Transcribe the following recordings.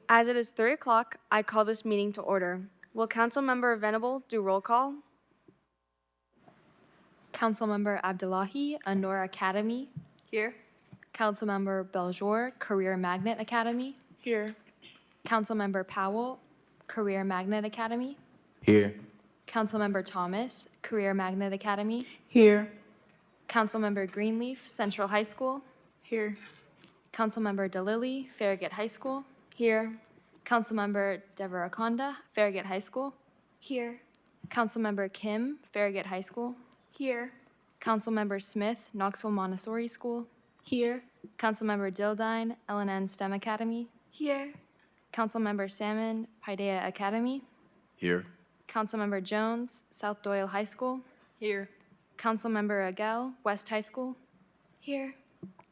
As it is 3 o'clock, I call this meeting to order. Will Councilmember Venable do roll call? Councilmember Abdullahi, Honor Academy. Here. Councilmember Beljour, Career Magnet Academy. Here. Councilmember Powell, Career Magnet Academy. Here. Councilmember Thomas, Career Magnet Academy. Here. Councilmember Greenleaf, Central High School. Here. Councilmember DeLilly, Farragut High School. Here. Councilmember Devarakonda, Farragut High School. Here. Councilmember Kim, Farragut High School. Here. Councilmember Smith, Knoxville Montessori School. Here. Councilmember Dildine, LNN STEM Academy. Here. Councilmember Salmon, Paideia Academy. Here. Councilmember Jones, South Doyle High School. Here. Councilmember Agel, West High School. Here.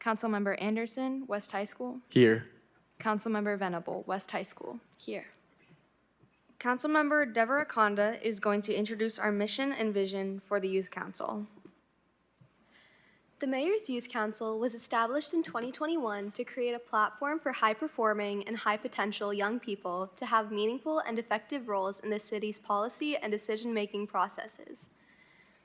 Councilmember Anderson, West High School. Here. Councilmember Venable, West High School. Here. Councilmember Devarakonda is going to introduce our mission and vision for the Youth Council. The Mayor's Youth Council was established in 2021 to create a platform for high-performing and high-potential young people to have meaningful and effective roles in the city's policy and decision-making processes.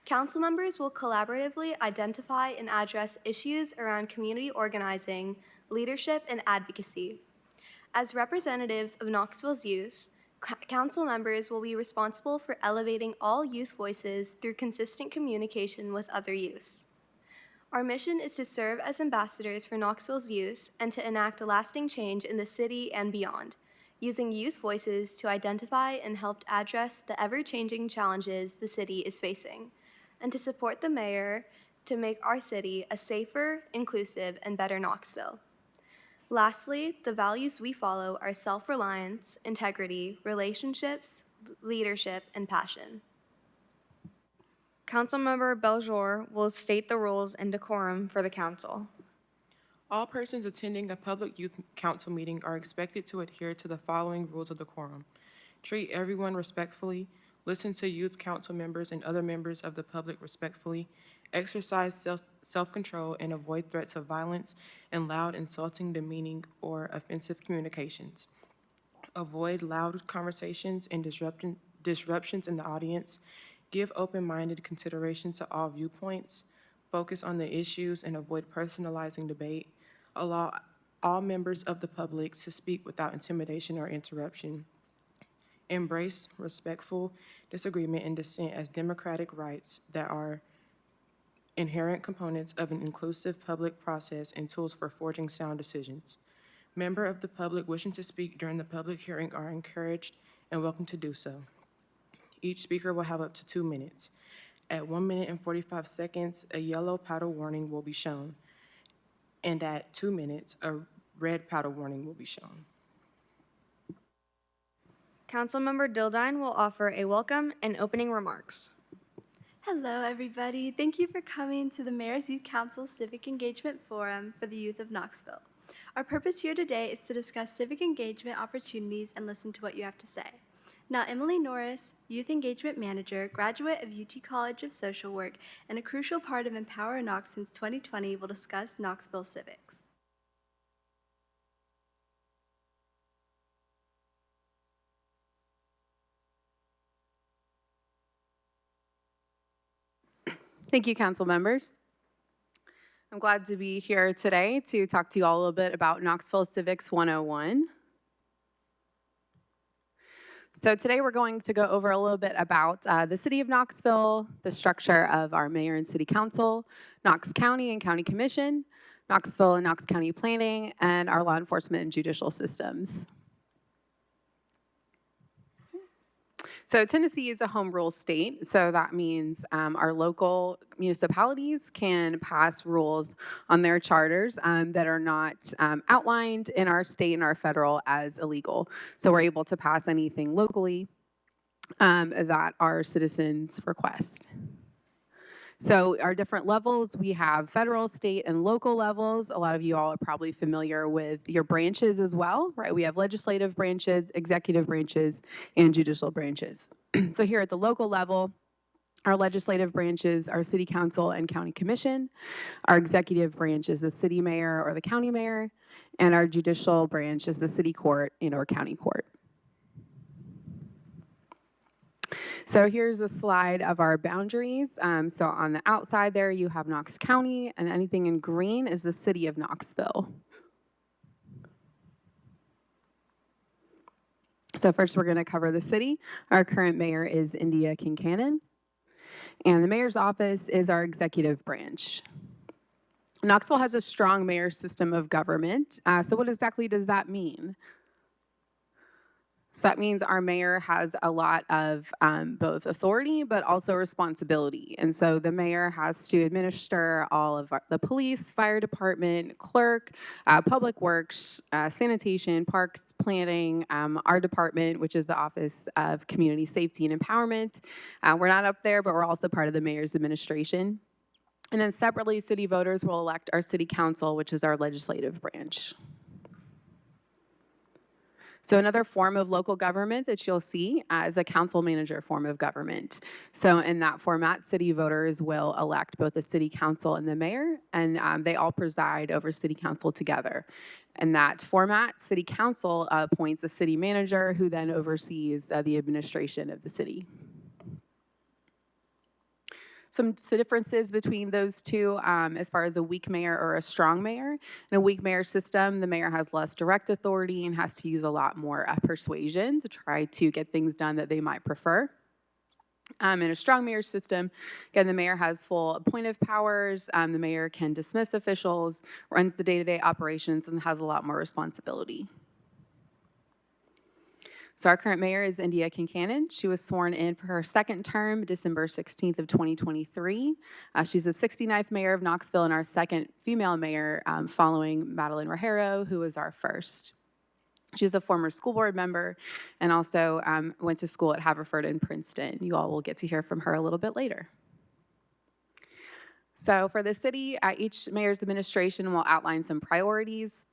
Council members will collaboratively identify and address issues around community organizing, leadership, and advocacy. As representatives of Knoxville's youth, council members will be responsible for elevating all youth voices through consistent communication with other youth. Our mission is to serve as ambassadors for Knoxville's youth and to enact a lasting change in the city and beyond, using youth voices to identify and help address the ever-changing challenges the city is facing, and to support the mayor to make our city a safer, inclusive, and better Knoxville. Lastly, the values we follow are self-reliance, integrity, relationships, leadership, and passion. Councilmember Beljour will state the rules and decorum for the council. All persons attending a public youth council meeting are expected to adhere to the following rules of decorum. Treat everyone respectfully, listen to youth council members and other members of the public respectfully, exercise self-control and avoid threats of violence and loud, insulting, demeaning, or offensive communications. Avoid loud conversations and disruptions in the audience. Give open-minded consideration to all viewpoints. Focus on the issues and avoid personalizing debate. Allow all members of the public to speak without intimidation or interruption. Embrace respectful disagreement and dissent as democratic rights that are inherent components of an inclusive public process and tools for forging sound decisions. Members of the public wishing to speak during the public hearing are encouraged and welcome to do so. Each speaker will have up to 2 minutes. At 1 minute and 45 seconds, a yellow paddle warning will be shown, and at 2 minutes, a red paddle warning will be shown. Councilmember Dildine will offer a welcome and opening remarks. Hello, everybody. Thank you for coming to the Mayor's Youth Council Civic Engagement Forum for the Youth of Knoxville. Our purpose here today is to discuss civic engagement opportunities and listen to what you have to say. Now, Emily Norris, Youth Engagement Manager, graduate of UT College of Social Work, and a crucial part of Empower Knox since 2020, will discuss Knoxville civics. Thank you, council members. I'm glad to be here today to talk to you all a little bit about Knoxville Civics 101. So today we're going to go over a little bit about the city of Knoxville, the structure of our mayor and city council, Knox County and county commission, Knoxville and Knox County planning, and our law enforcement and judicial systems. So Tennessee is a home rule state, so that means our local municipalities can pass rules on their charters that are not outlined in our state and our federal as illegal. So we're able to pass anything locally that our citizens request. So our different levels, we have federal, state, and local levels. A lot of you all are probably familiar with your branches as well, right? We have legislative branches, executive branches, and judicial branches. So here at the local level, our legislative branches are city council and county commission. Our executive branch is the city mayor or the county mayor. And our judicial branch is the city court and or county court. So here's a slide of our boundaries. So on the outside there, you have Knox County, and anything in green is the city of Knoxville. So first, we're going to cover the city. Our current mayor is India Kincannon, and the mayor's office is our executive branch. Knoxville has a strong mayor system of government. So what exactly does that mean? So that means our mayor has a lot of both authority but also responsibility. And so the mayor has to administer all of the police, fire department, clerk, public works, sanitation, parks, planning, our department, which is the Office of Community Safety and Empowerment. We're not up there, but we're also part of the mayor's administration. And then separately, city voters will elect our city council, which is our legislative branch. So another form of local government that you'll see is a council manager form of government. So in that format, city voters will elect both the city council and the mayor, and they all preside over city council together. In that format, city council appoints a city manager who then oversees the administration of the city. Some differences between those two as far as a weak mayor or a strong mayor. In a weak mayor system, the mayor has less direct authority and has to use a lot more persuasion to try to get things done that they might prefer. In a strong mayor system, again, the mayor has full appointive powers. The mayor can dismiss officials, runs the day-to-day operations, and has a lot more responsibility. So our current mayor is India Kincannon. She was sworn in for her second term, December 16th of 2023. She's the 69th mayor of Knoxville and our second female mayor following Madeline Rogero, who was our first. She's a former school board member and also went to school at Haverford and Princeton. You all will get to hear from her a little bit later. So for the city, each mayor's administration will outline some priorities.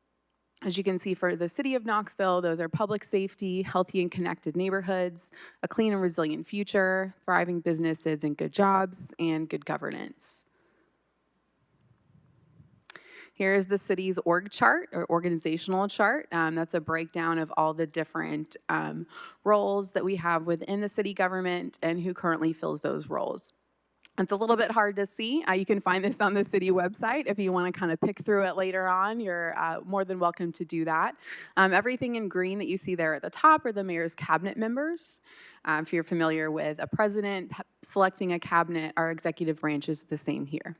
As you can see, for the city of Knoxville, those are public safety, healthy and connected neighborhoods, a clean and resilient future, thriving businesses and good jobs, and good governance. Here is the city's org chart or organizational chart. That's a breakdown of all the different roles that we have within the city government and who currently fills those roles. It's a little bit hard to see. You can find this on the city website. If you want to kind of pick through it later on, you're more than welcome to do that. Everything in green that you see there at the top are the mayor's cabinet members. If you're familiar with a president selecting a cabinet, our executive branch is the same here.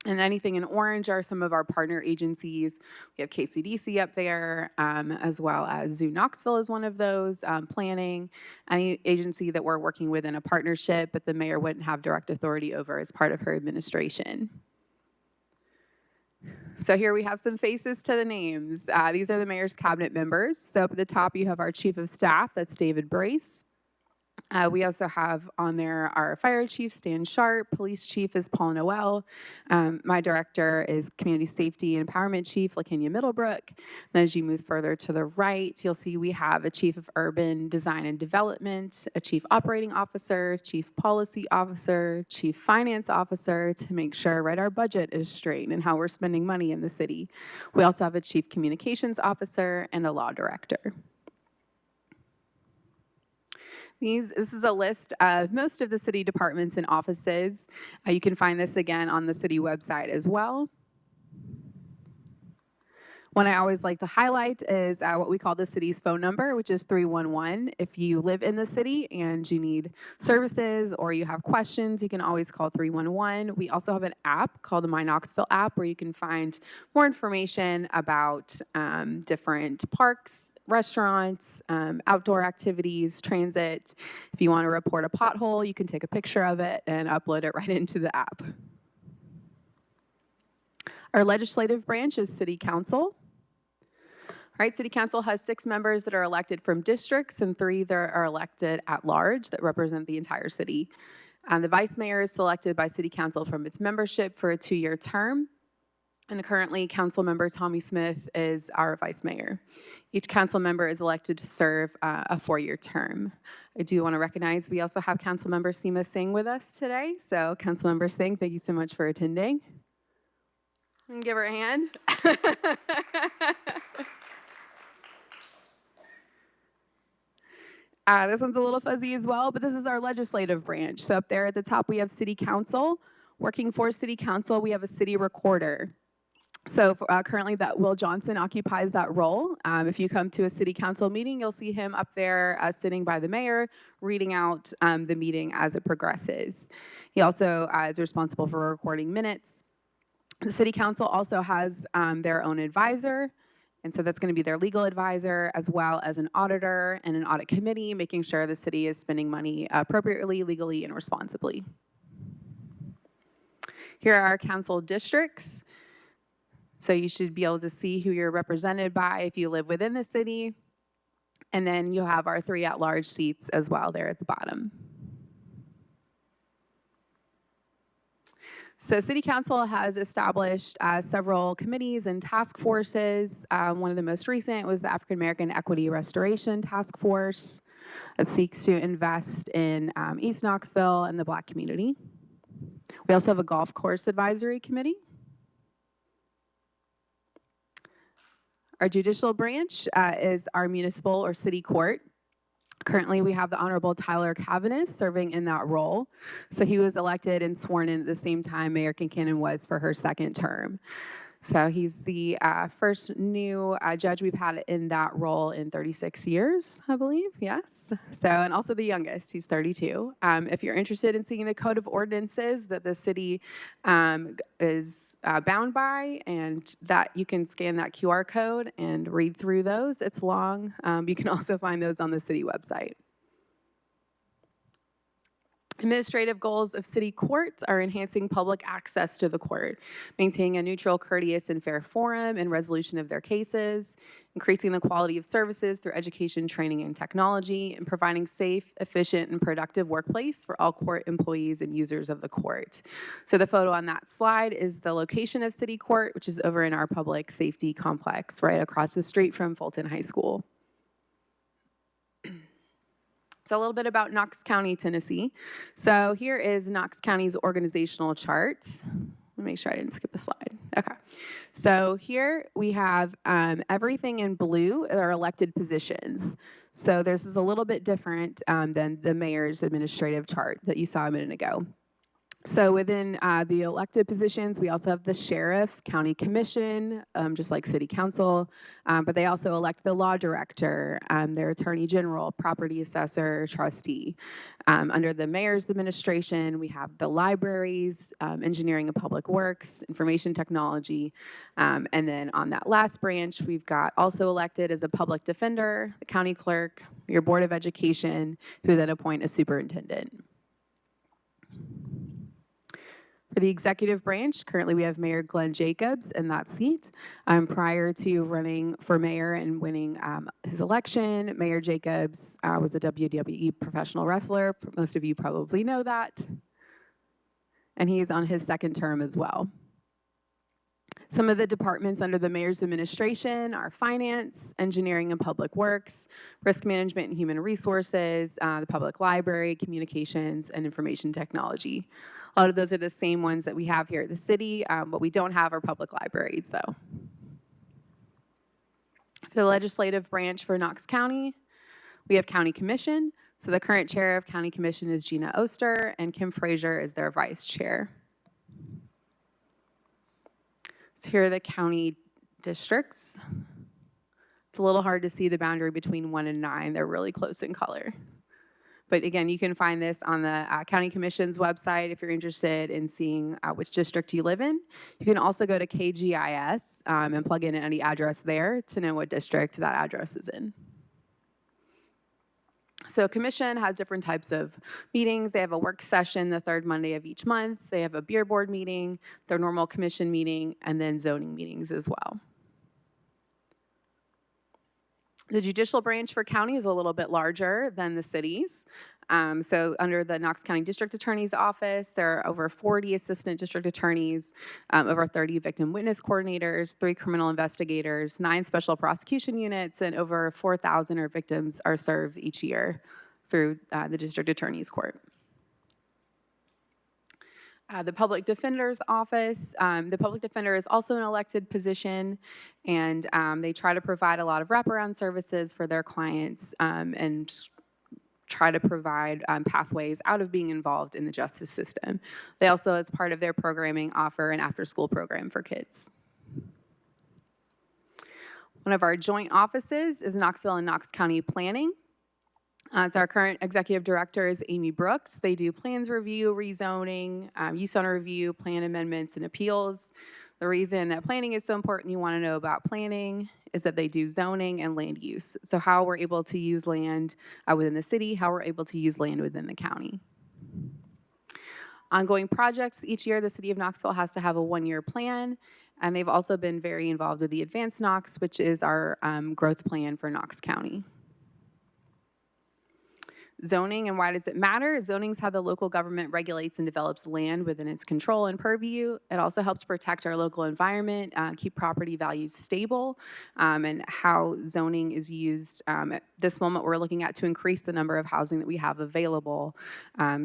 And anything in orange are some of our partner agencies. We have KCDC up there, as well as Zoo Knoxville is one of those, planning, any agency that we're working with in a partnership, but the mayor wouldn't have direct authority over as part of her administration. So here we have some faces to the names. These are the mayor's cabinet members. So up at the top, you have our chief of staff, that's David Brace. We also have on there our fire chief, Stan Sharp. Police chief is Paul Noel. My director is community safety and empowerment chief, LaKenya Middlebrook. Then as you move further to the right, you'll see we have a chief of urban design and development, a chief operating officer, chief policy officer, chief finance officer to make sure, right, our budget is straight and how we're spending money in the city. We also have a chief communications officer and a law director. This is a list of most of the city departments and offices. You can find this again on the city website as well. One I always like to highlight is what we call the city's phone number, which is 311. If you live in the city and you need services or you have questions, you can always call 311. We also have an app called the My Knoxville app where you can find more information about different parks, restaurants, outdoor activities, transit. If you want to report a pothole, you can take a picture of it and upload it right into the app. Our legislative branch is City Council. All right, City Council has 6 members that are elected from districts and 3 that are elected at large that represent the entire city. The vice mayor is selected by City Council from its membership for a 2-year term. And currently, Council Member Tommy Smith is our vice mayor. Each council member is elected to serve a 4-year term. I do want to recognize we also have Council Member Seema Singh with us today. So Council Member Singh, thank you so much for attending. And give her a hand. This one's a little fuzzy as well, but this is our legislative branch. So up there at the top, we have City Council. Working for City Council, we have a City Recorder. So currently that Will Johnson occupies that role. If you come to a City Council meeting, you'll see him up there sitting by the mayor, reading out the meeting as it progresses. He also is responsible for recording minutes. The City Council also has their own advisor. And so that's going to be their legal advisor, as well as an auditor and an audit committee, making sure the city is spending money appropriately, legally, and responsibly. Here are our council districts. So you should be able to see who you're represented by if you live within the city. And then you'll have our 3 at-large seats as well there at the bottom. So City Council has established several committees and task forces. One of the most recent was the African American Equity Restoration Task Force that seeks to invest in East Knoxville and the Black community. We also have a golf course advisory committee. Our judicial branch is our municipal or city court. Currently, we have the Honorable Tyler Cavanis serving in that role. So he was elected and sworn in at the same time Mayor Kincannon was for her 2nd term. So he's the first new judge we've had in that role in 36 years, I believe, yes. So, and also the youngest, he's 32. If you're interested in seeing the code of ordinances that the city is bound by, and that you can scan that QR code and read through those, it's long. You can also find those on the city website. Administrative goals of city courts are enhancing public access to the court, maintaining a neutral, courteous, and fair forum in resolution of their cases, increasing the quality of services through education, training, and technology, and providing safe, efficient, and productive workplace for all court employees and users of the court. So the photo on that slide is the location of City Court, which is over in our public safety complex right across the street from Fulton High School. So a little bit about Knox County, Tennessee. So here is Knox County's organizational chart. Let me make sure I didn't skip a slide. Okay. So here we have everything in blue are elected positions. So this is a little bit different than the mayor's administrative chart that you saw a minute ago. So within the elected positions, we also have the sheriff, county commission, just like city council, but they also elect the law director, their attorney general, property assessor, trustee. Under the mayor's administration, we have the libraries, engineering and public works, information technology, and then on that last branch, we've got also elected as a public defender, the county clerk, your board of education, who then appoint a superintendent. For the executive branch, currently we have Mayor Glenn Jacobs in that seat. Prior to running for mayor and winning his election, Mayor Jacobs was a WWE professional wrestler. Most of you probably know that. And he's on his 2nd term as well. Some of the departments under the mayor's administration are finance, engineering and public works, risk management and human resources, the public library, communications, and information technology. A lot of those are the same ones that we have here at the city. What we don't have are public libraries, though. For the legislative branch for Knox County, we have County Commission. So the current chair of County Commission is Gina Oster, and Kim Frazier is their vice chair. So here are the county districts. It's a little hard to see the boundary between 1 and 9. They're really close in color. But again, you can find this on the County Commission's website if you're interested in seeing which district you live in. You can also go to KGIS and plug in any address there to know what district that address is in. So commission has different types of meetings. They have a work session the 3rd Monday of each month. They have a beer board meeting, their normal commission meeting, and then zoning meetings as well. The judicial branch for county is a little bit larger than the cities. So under the Knox County District Attorney's Office, there are over 40 assistant district attorneys, over 30 victim witness coordinators, 3 criminal investigators, 9 special prosecution units, and over 4,000 victims are served each year through the district attorney's court. The public defender's office. The public defender is also an elected position, and they try to provide a lot of wraparound services for their clients and try to provide pathways out of being involved in the justice system. They also, as part of their programming, offer an after-school program for kids. One of our joint offices is Knoxville and Knox County Planning. So our current executive director is Amy Brooks. They do plans review, rezoning, use owner review, plan amendments, and appeals. The reason that planning is so important, you want to know about planning, is that they do zoning and land use. So how we're able to use land within the city, how we're able to use land within the county. Ongoing projects, each year the city of Knoxville has to have a one-year plan, and they've also been very involved with the Advanced Knox, which is our growth plan for Knox County. Zoning, and why does it matter? Zoning is how the local government regulates and develops land within its control and purview. It also helps protect our local environment, keep property values stable, and how zoning is used. At this moment, we're looking at to increase the number of housing that we have available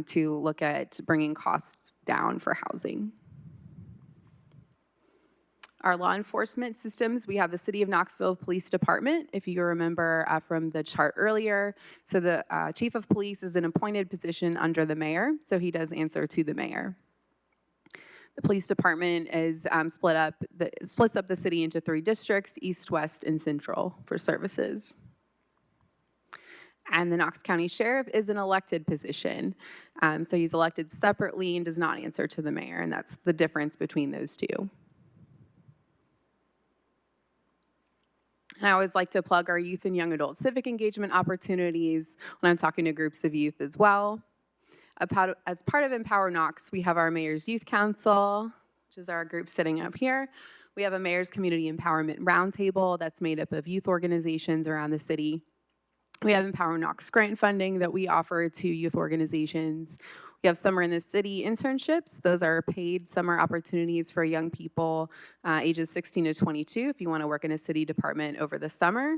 to look at bringing costs down for housing. Our law enforcement systems, we have the City of Knoxville Police Department, if you remember from the chart earlier. So the Chief of Police is an appointed position under the mayor, so he does answer to the mayor. The police department is splits up the city into 3 districts, east, west, and central for services. And the Knox County Sheriff is an elected position. So he's elected separately and does not answer to the mayor, and that's the difference between those two. And I always like to plug our youth and young adult civic engagement opportunities when I'm talking to groups of youth as well. As part of Empower Knox, we have our Mayor's Youth Council, which is our group sitting up here. We have a Mayor's Community Empowerment Roundtable that's made up of youth organizations around the city. We have Empower Knox grant funding that we offer to youth organizations. We have Summer in the City internships. Those are paid summer opportunities for young people ages 16 to 22 if you want to work in a city department over the summer.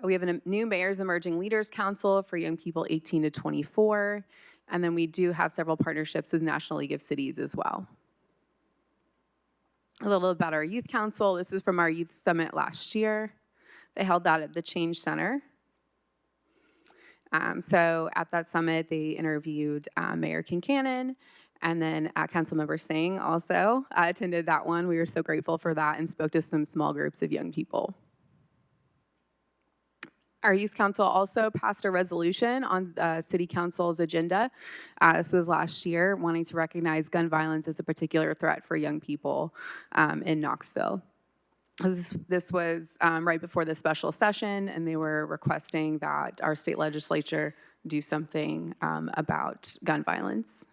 We have a new Mayor's Emerging Leaders Council for young people 18 to 24. And then we do have several partnerships with National League of Cities as well. A little about our youth council. This is from our youth summit last year. They held that at the Change Center. So at that summit, they interviewed Mayor Kincannon, and then Councilmember Singh also attended that one. We were so grateful for that and spoke to some small groups of young people. Our youth council also passed a resolution on the city council's agenda. This was last year, wanting to recognize gun violence as a particular threat for young people in Knoxville. This was right before the special session, and they were requesting that our state legislature do something about gun violence.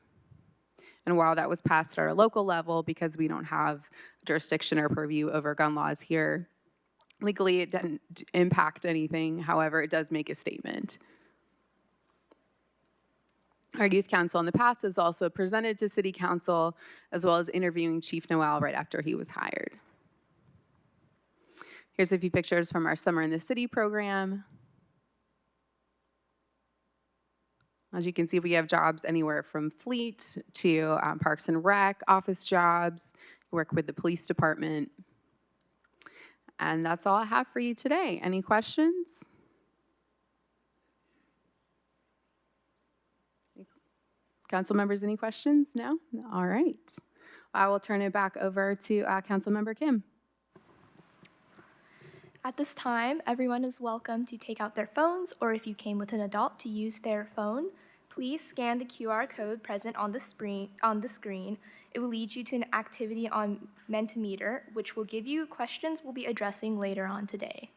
And while that was passed at our local level, because we don't have jurisdiction or purview over gun laws here, legally it didn't impact anything. However, it does make a statement. Our youth council in the past has also presented to city council, as well as interviewing Chief Noel right after he was hired. Here's a few pictures from our Summer in the City program. As you can see, we have jobs anywhere from fleet to Parks and Rec, office jobs, work with the police department. And that's all I have for you today. Any questions? Council members, any questions? No? All right. I will turn it back over to Councilmember Kim. At this time, everyone is welcome to take out their phones, or if you came with an adult, to use their phone. Please scan the QR code present on the screen. It will lead you to an activity on Mentimeter, which will give you questions we'll be addressing later on today.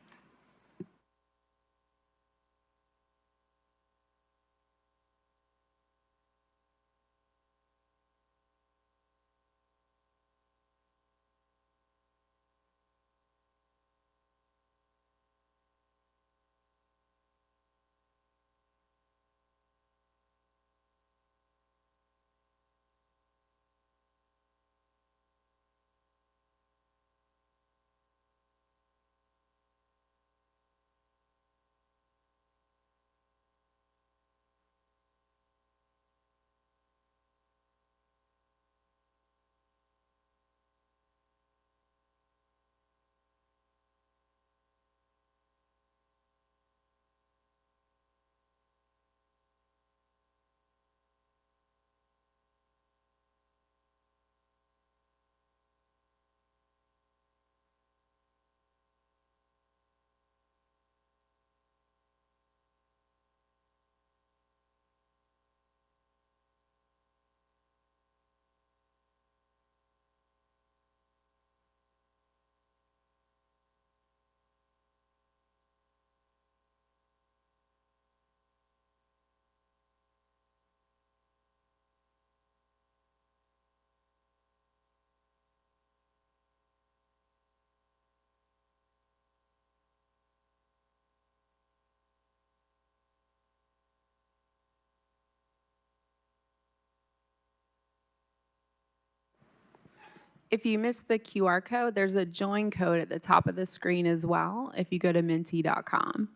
If you missed the QR code, there's a join code at the top of the screen as well if you go to menti.com.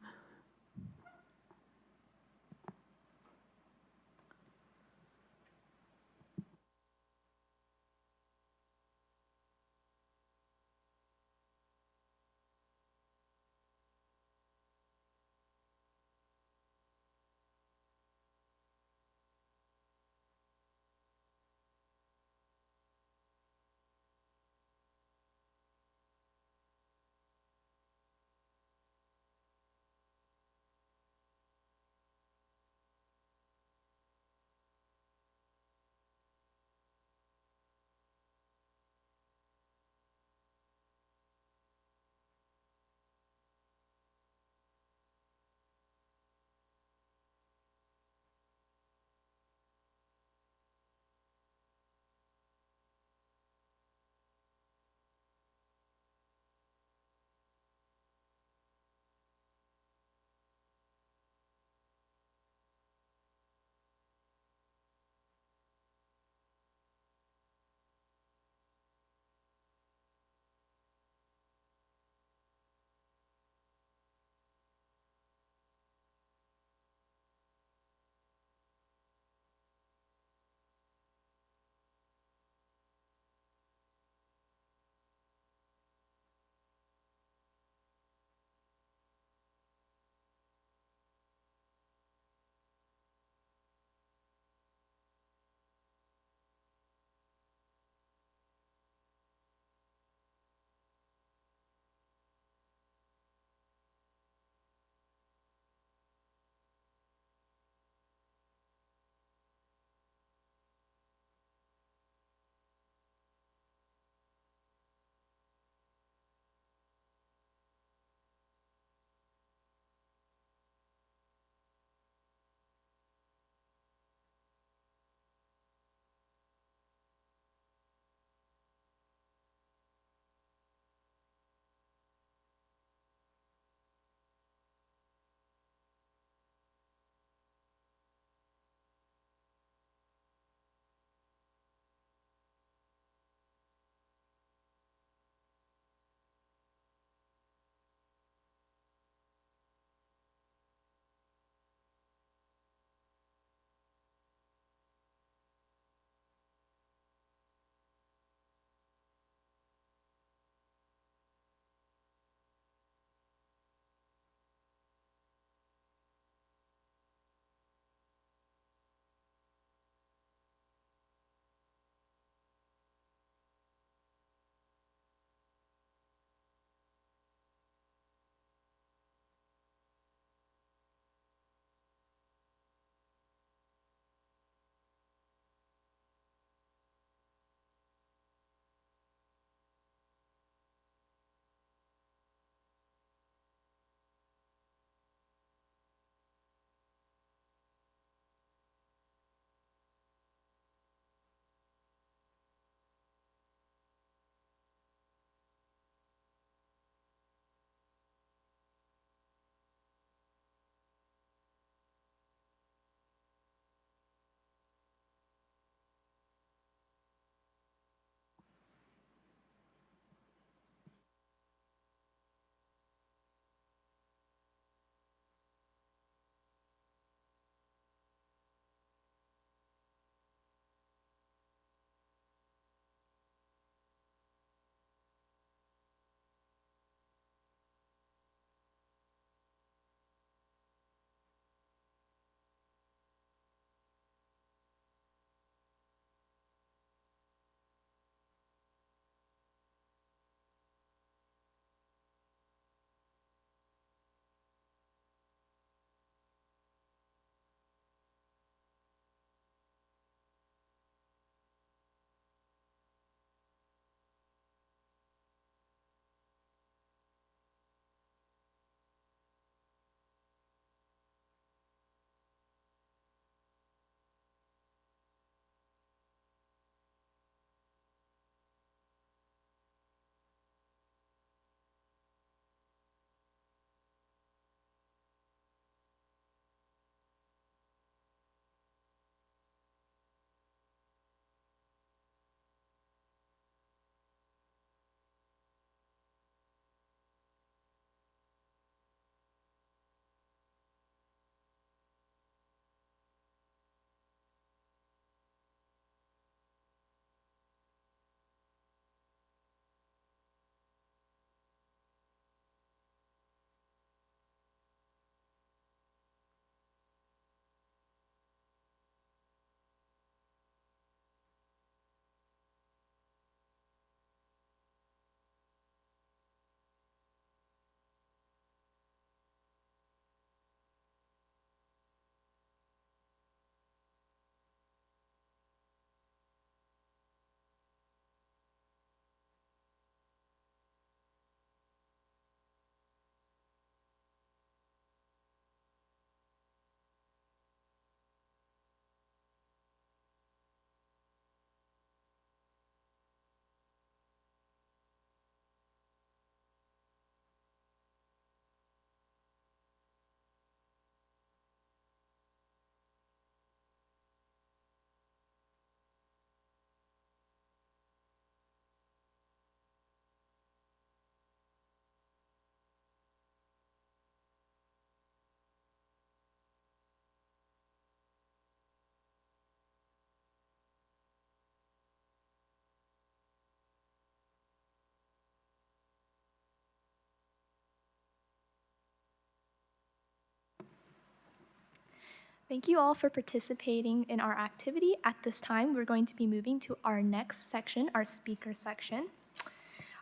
Thank you all for participating in our activity. At this time, we're going to be moving to our next section, our speaker section.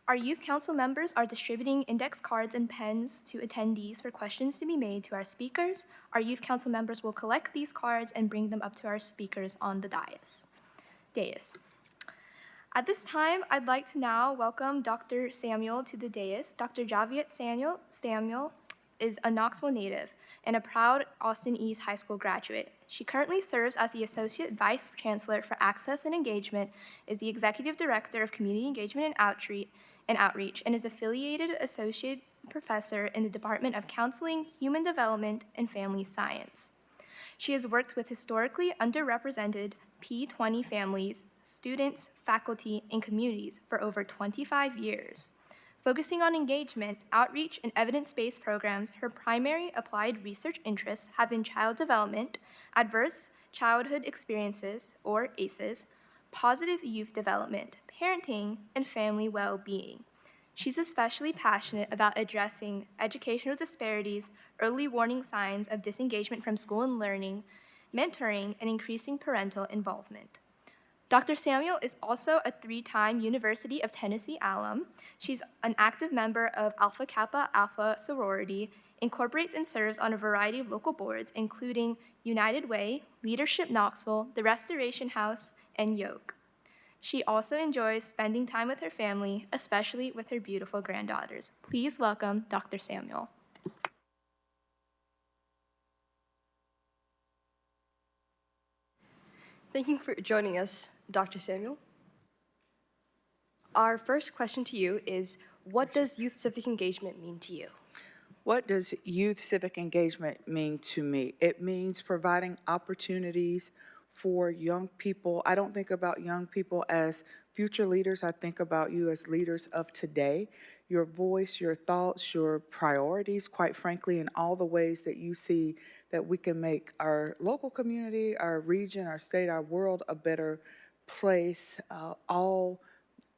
Our youth council members are distributing index cards and pens to attendees for questions to be made to our speakers. Our youth council members will collect these cards and bring them up to our speakers on the dais. At this time, I'd like to now welcome Dr. Samuel to the dais. Dr. Javiet Samuel is a Knoxville native and a proud Austin East High School graduate. She currently serves as the Associate Vice Chancellor for Access and Engagement, is the Executive Director of Community Engagement and Outreach, and is affiliated Associate Professor in the Department of Counseling, Human Development, and Family Science. She has worked with historically underrepresented P20 families, students, faculty, and communities for over 25 years. Focusing on engagement, outreach, and evidence-based programs, her primary applied research interests have been child development, adverse childhood experiences, or ACEs, positive youth development, parenting, and family well-being. She's especially passionate about addressing educational disparities, early warning signs of disengagement from school and learning, mentoring, and increasing parental involvement. Dr. Samuel is also a 3-time University of Tennessee alum. She's an active member of Alpha Kappa Alpha sorority, incorporates and serves on a variety of local boards, including United Way, Leadership Knoxville, the Restoration House, and Yoke. She also enjoys spending time with her family, especially with her beautiful granddaughters. Please welcome Dr. Samuel. Thank you for joining us, Dr. Samuel. Our first question to you is, what does youth civic engagement mean to you? What does youth civic engagement mean to me? It means providing opportunities for young people. I don't think about young people as future leaders. I think about you as leaders of today. Your voice, your thoughts, your priorities, quite frankly, in all the ways that you see that we can make our local community, our region, our state, our world a better place, all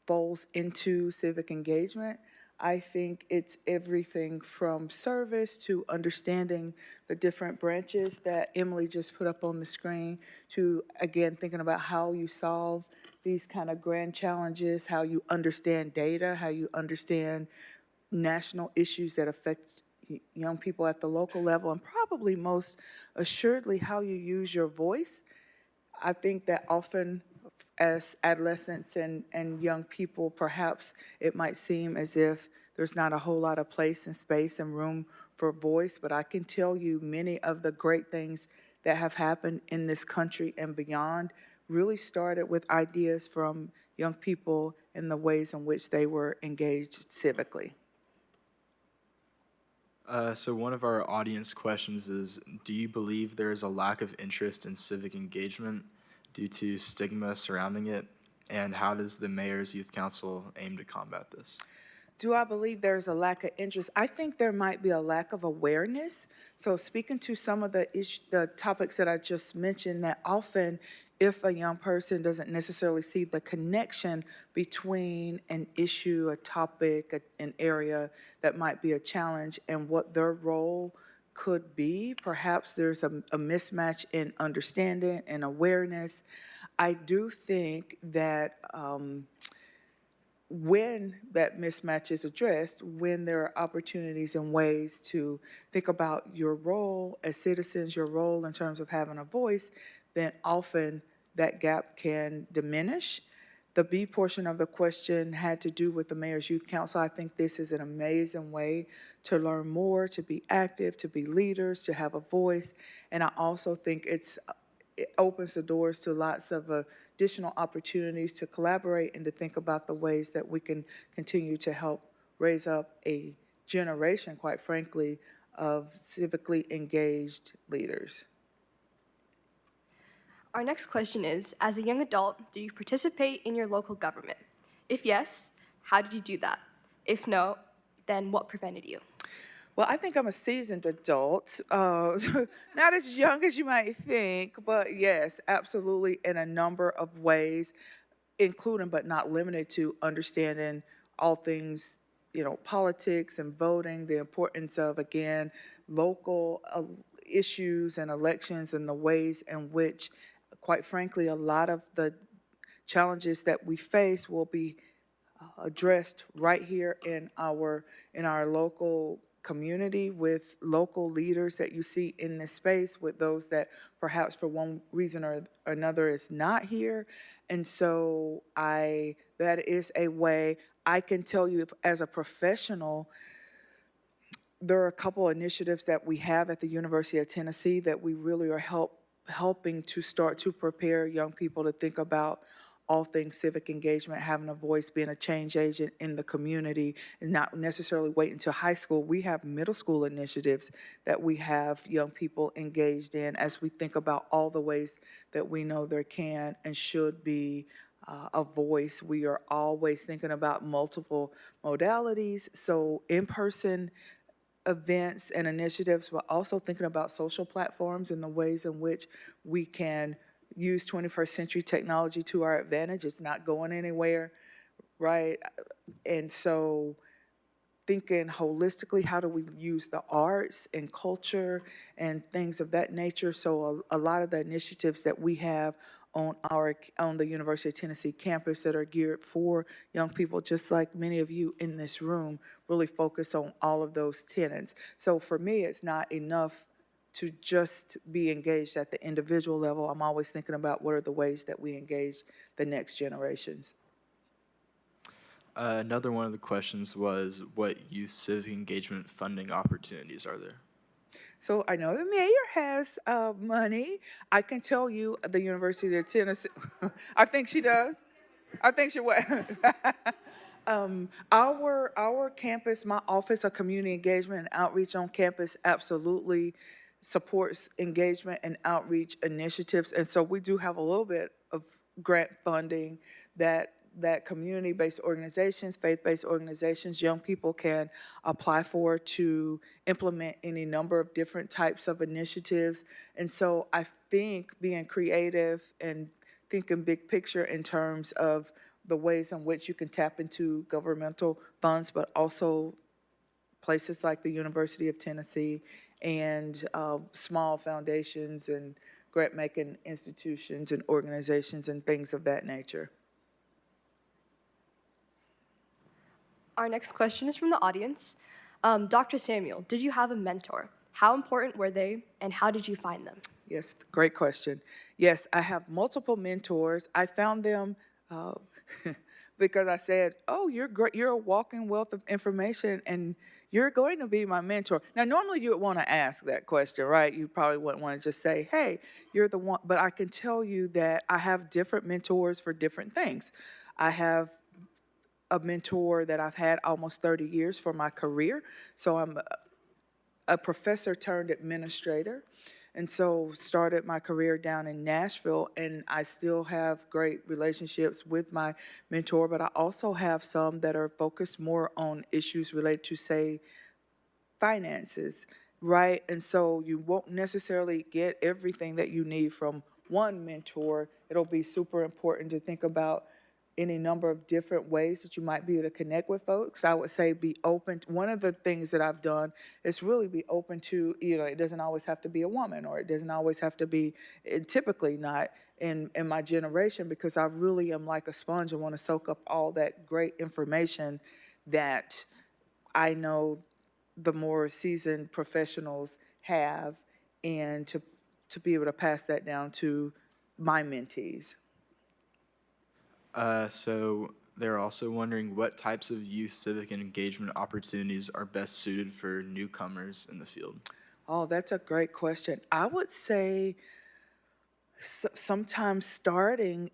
falls into civic engagement. I think it's everything from service to understanding the different branches that Emily just put up on the screen to, again, thinking about how you solve these kind of grand challenges, how you understand data, how you understand national issues that affect young people at the local level, and probably most assuredly how you use your voice. I think that often as adolescents and young people, perhaps it might seem as if there's not a whole lot of place and space and room for voice, but I can tell you many of the great things that have happened in this country and beyond really started with ideas from young people and the ways in which they were engaged civically. So one of our audience questions is, do you believe there is a lack of interest in civic engagement due to stigma surrounding it? And how does the Mayor's Youth Council aim to combat this? Do I believe there's a lack of interest? I think there might be a lack of awareness. So speaking to some of the topics that I just mentioned, that often if a young person doesn't necessarily see the connection between an issue, a topic, an area that might be a challenge and what their role could be, perhaps there's a mismatch in understanding and awareness. I do think that when that mismatch is addressed, when there are opportunities and ways to think about your role as citizens, your role in terms of having a voice, then often that gap can diminish. The B portion of the question had to do with the Mayor's Youth Council. I think this is an amazing way to learn more, to be active, to be leaders, to have a voice. And I also think it opens the doors to lots of additional opportunities to collaborate and to think about the ways that we can continue to help raise up a generation, quite frankly, of civically engaged leaders. Our next question is, as a young adult, do you participate in your local government? If yes, how did you do that? If no, then what prevented you? Well, I think I'm a seasoned adult, not as young as you might think, but yes, absolutely in a number of ways, including but not limited to understanding all things, politics and voting, the importance of, again, local issues and elections and the ways in which, quite frankly, a lot of the challenges that we face will be addressed right here in our local community with local leaders that you see in this space, with those that perhaps for one reason or another is not here. And so that is a way I can tell you, as a professional, there are a couple initiatives that we have at the University of Tennessee that we really are helping to start to prepare young people to think about all things civic engagement, having a voice, being a change agent in the community, and not necessarily wait until high school. We have middle school initiatives that we have young people engaged in as we think about all the ways that we know there can and should be a voice. We are always thinking about multiple modalities, so in-person events and initiatives, but also thinking about social platforms and the ways in which we can use 21st century technology to our advantage. It's not going anywhere, right? And so thinking holistically, how do we use the arts and culture and things of that nature? So a lot of the initiatives that we have on the University of Tennessee campus that are geared for young people, just like many of you in this room, really focus on all of those tenets. So for me, it's not enough to just be engaged at the individual level. I'm always thinking about what are the ways that we engage the next generations. Another one of the questions was, what youth civic engagement funding opportunities are there? So I know the mayor has money. I can tell you the University of Tennessee, I think she does. I think she would. Our campus, my Office of Community Engagement and Outreach on campus absolutely supports engagement and outreach initiatives. And so we do have a little bit of grant funding that community-based organizations, faith-based organizations, young people can apply for to implement any number of different types of initiatives. And so I think being creative and thinking big picture in terms of the ways in which you can tap into governmental funds, but also places like the University of Tennessee and small foundations and grant-making institutions and organizations and things of that nature. Our next question is from the audience. Dr. Samuel, did you have a mentor? How important were they, and how did you find them? Yes, great question. Yes, I have multiple mentors. I found them because I said, "Oh, you're great. You're a walking wealth of information, and you're going to be my mentor." Now, normally you would want to ask that question, right? You probably wouldn't want to just say, "Hey, you're the one." But I can tell you that I have different mentors for different things. I have a mentor that I've had almost 30 years for my career. So I'm a professor turned administrator. And so started my career down in Nashville, and I still have great relationships with my mentor, but I also have some that are focused more on issues related to, say, finances, right? And so you won't necessarily get everything that you need from one mentor. It'll be super important to think about any number of different ways that you might be able to connect with folks. I would say be open. One of the things that I've done is really be open to, it doesn't always have to be a woman, or it doesn't always have to be, typically not in my generation, because I really am like a sponge and want to soak up all that great information that I know the more seasoned professionals have, and to be able to pass that down to my mentees. So they're also wondering what types of youth civic engagement opportunities are best suited for newcomers in the field. Oh, that's a great question. I would say sometimes starting,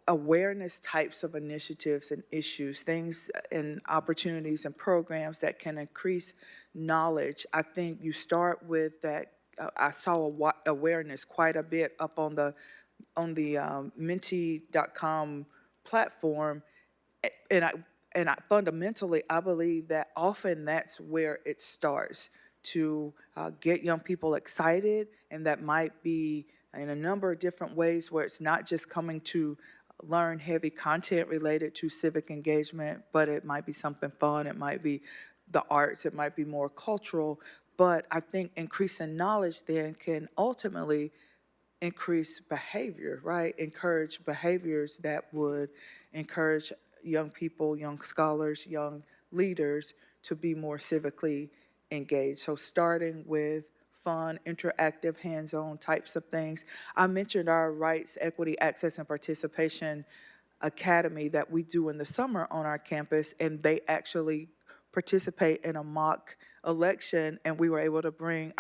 awareness types of initiatives and issues, things and opportunities and programs that can increase knowledge. I think you start with that. I saw awareness quite a bit up on the Menti.com platform, and I fundamentally I believe that often that's where it starts, to get young people excited, and that might be in a number of different ways, where it's not just coming to learn heavy content related to civic engagement, but it might be something fun, it might be the arts, it might be more cultural, But I think increasing knowledge then can ultimately increase behavior, right? Encourage behaviors that would encourage young people, young scholars, young leaders to be more civically engaged. So starting with fun, interactive, hands-on types of things. I mentioned our Rights, Equity, Access, and Participation Academy that we do in the summer on our campus, and they actually participate in a mock election, and we were able to bring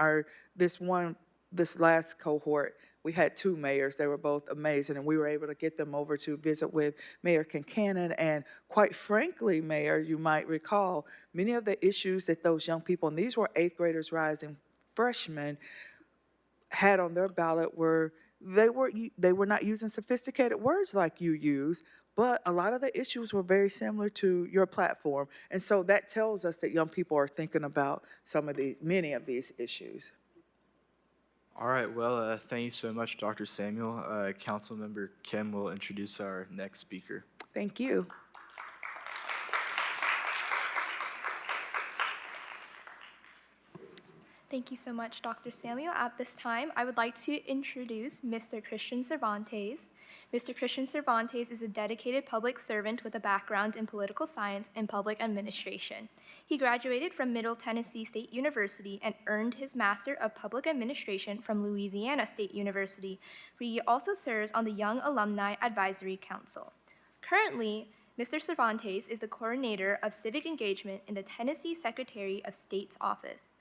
this last cohort, we had two mayors. They were both amazing, and we were able to get them over to visit with Mayor Kincannon. And quite frankly, Mayor, you might recall, many of the issues that those young people, and these were eighth graders, rising freshmen, had on their ballot were they were not using sophisticated words like you use, but a lot of the issues were very similar to your platform. And so that tells us that young people are thinking about many of these issues. All right, well, thank you so much, Dr. Samuel. Councilmember Kim will introduce our next speaker. Thank you. Thank you so much, Dr. Samuel. At this time, I would like to introduce Mr. Christian Cervantes. Mr. Christian Cervantes is a dedicated public servant with a background in political science and public administration. He graduated from Middle Tennessee State University and earned his Master of Public Administration from Louisiana State University, where he also serves on the Young Alumni Advisory Council. Currently, Mr. Cervantes is the coordinator of civic engagement in the Tennessee Secretary of State's office.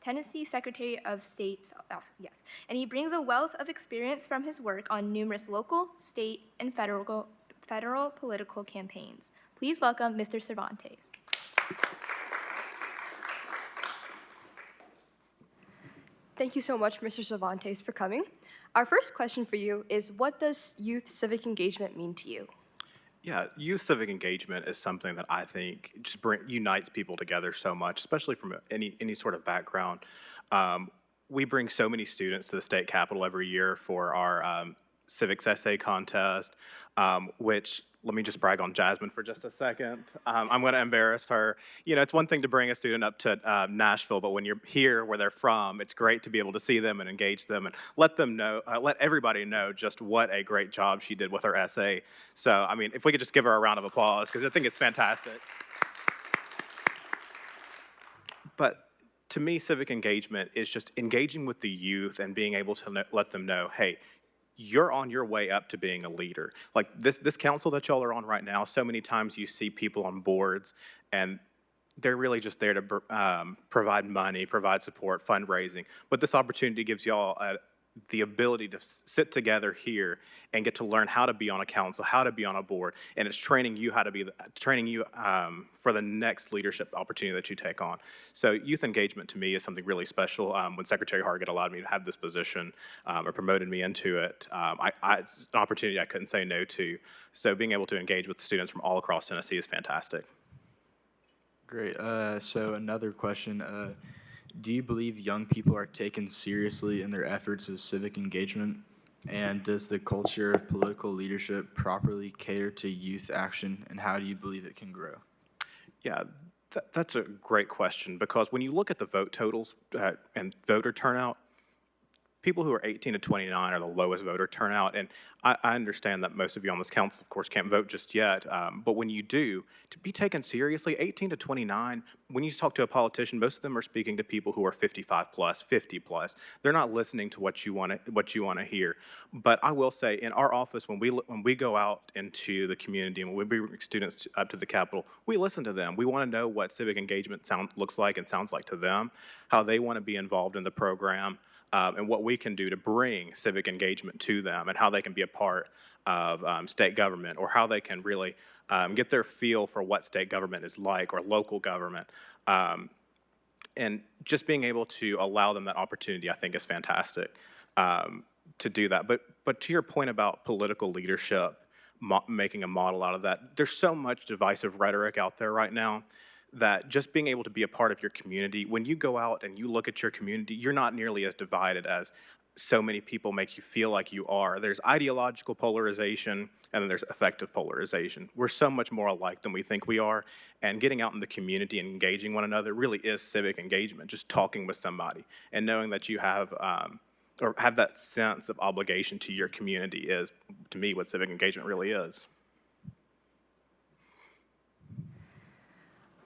Tennessee Secretary of State's office, yes. And he brings a wealth of experience from his work on numerous local, state, and federal political campaigns. Please welcome Mr. Cervantes. Thank you so much, Mr. Cervantes, for coming. Our first question for you is, what does youth civic engagement mean to you? Yeah, youth civic engagement is something that I think just unites people together so much, especially from any sort of background. We bring so many students to the state capitol every year for our civics essay contest, which, let me just brag on Jasmine for just a second. I'm going to embarrass her. You know, it's one thing to bring a student up to Nashville, but when you're here where they're from, it's great to be able to see them and engage them and let them know, let everybody know just what a great job she did with her essay. So, I mean, if we could just give her a round of applause, because I think it's fantastic. But to me, civic engagement is just engaging with the youth and being able to let them know, hey, you're on your way up to being a leader. Like this council that y'all are on right now, so many times you see people on boards and they're really just there to provide money, provide support, fundraising. But this opportunity gives y'all the ability to sit together here and get to learn how to be on a council, how to be on a board, and it's training you how to be, for the next leadership opportunity that you take on. So youth engagement to me is something really special. When Secretary Hargett allowed me to have this position or promoted me into it, it's an opportunity I couldn't say no to. So being able to engage with students from all across Tennessee is fantastic. Great. So another question. Do you believe young people are taken seriously in their efforts of civic engagement? And does the culture of political leadership properly cater to youth action, and how do you believe it can grow? Yeah, that's a great question, because when you look at the vote totals and voter turnout, people who are 18 to 29 are the lowest voter turnout, and I understand that most of you on this council, of course, can't vote just yet, but when you do, to be taken seriously, 18 to 29, when you talk to a politician, most of them are speaking to people who are 55 plus, 50 plus. They're not listening to what you want to hear. But I will say, in our office, when we go out into the community and when we bring students up to the Capitol, we listen to them. We want to know what civic engagement looks like and sounds like to them, how they want to be involved in the program. And what we can do to bring civic engagement to them and how they can be a part of state government, or how they can really get their feel for what state government is like, or local government. And just being able to allow them that opportunity, I think, is fantastic to do that. But to your point about political leadership, making a model out of that, there's so much divisive rhetoric out there right now that just being able to be a part of your community, when you go out and you look at your community, you're not nearly as divided as so many people make you feel like you are. There's ideological polarization, and then there's effective polarization. We're so much more alike than we think we are, and getting out in the community and engaging one another really is civic engagement, just talking with somebody and knowing that you have or have that sense of obligation to your community is, to me, what civic engagement really is.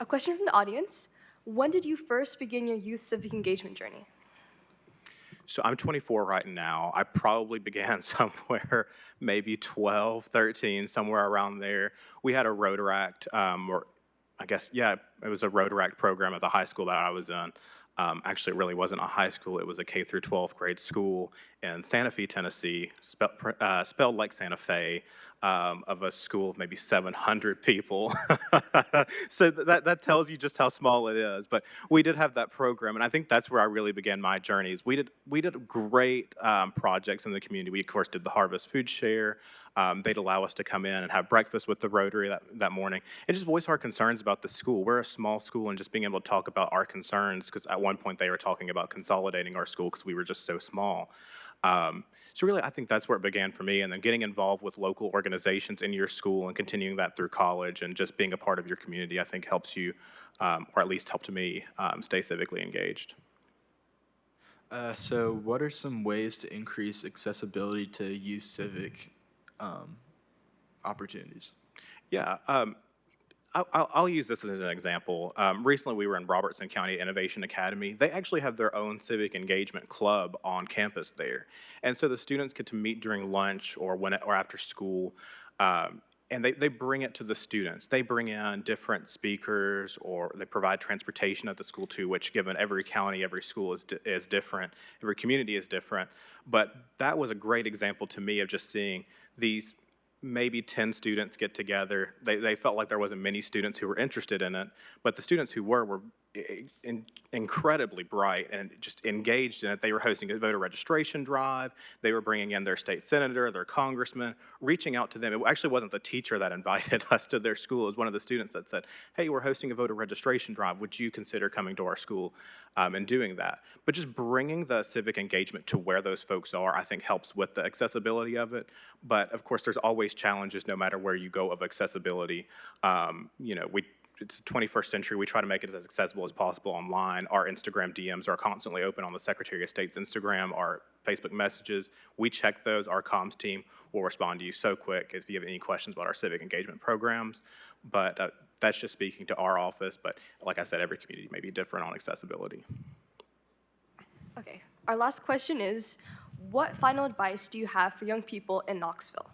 A question from the audience. When did you first begin your youth civic engagement journey? So I'm 24 right now. I probably began somewhere, maybe 12, 13, somewhere around there. We had a Rotaract, or I guess, yeah, it was a Rotaract program at the high school that I was in. Actually, it really wasn't a high school. It was a K through 12th grade school in Santa Fe, Tennessee, spelled like Santa Fe, of a school of maybe 700 people. So that tells you just how small it is. But we did have that program, and I think that's where I really began my journeys. We did great projects in the community. We, of course, did the Harvest Food Share. They'd allow us to come in and have breakfast with the Rotary that morning and just voice our concerns about the school. We're a small school, and just being able to talk about our concerns, because at one point they were talking about consolidating our school because we were just so small. So really, I think that's where it began for me, and then getting involved with local organizations in your school and continuing that through college and just being a part of your community, I think helps you, or at least helped me, stay civically engaged. So what are some ways to increase accessibility to youth civic opportunities? Yeah, I'll use this as an example. Recently, we were in Robertson County Innovation Academy. They actually have their own civic engagement club on campus there. And so the students get to meet during lunch or after school, and they bring it to the students. They bring in different speakers, or they provide transportation at the school too, which, given every county, every school is different, every community is different. But that was a great example to me of just seeing these maybe 10 students get together. They felt like there wasn't many students who were interested in it, but the students who were incredibly bright and just engaged in it. They were hosting a voter registration drive. They were bringing in their state senator, their congressman, reaching out to them. It actually wasn't the teacher that invited us to their school. It was one of the students that said, hey, we're hosting a voter registration drive. Would you consider coming to our school and doing that? But just bringing the civic engagement to where those folks are, I think, helps with the accessibility of it. But of course, there's always challenges no matter where you go of accessibility. It's the 21st century. We try to make it as accessible as possible online. Our Instagram DMs are constantly open on the Secretary of State's Instagram, our Facebook messages. We check those. Our comms team will respond to you so quick if you have any questions about our civic engagement programs. But that's just speaking to our office. But like I said, every community may be different on accessibility. Okay, our last question is, what final advice do you have for young people in Knoxville?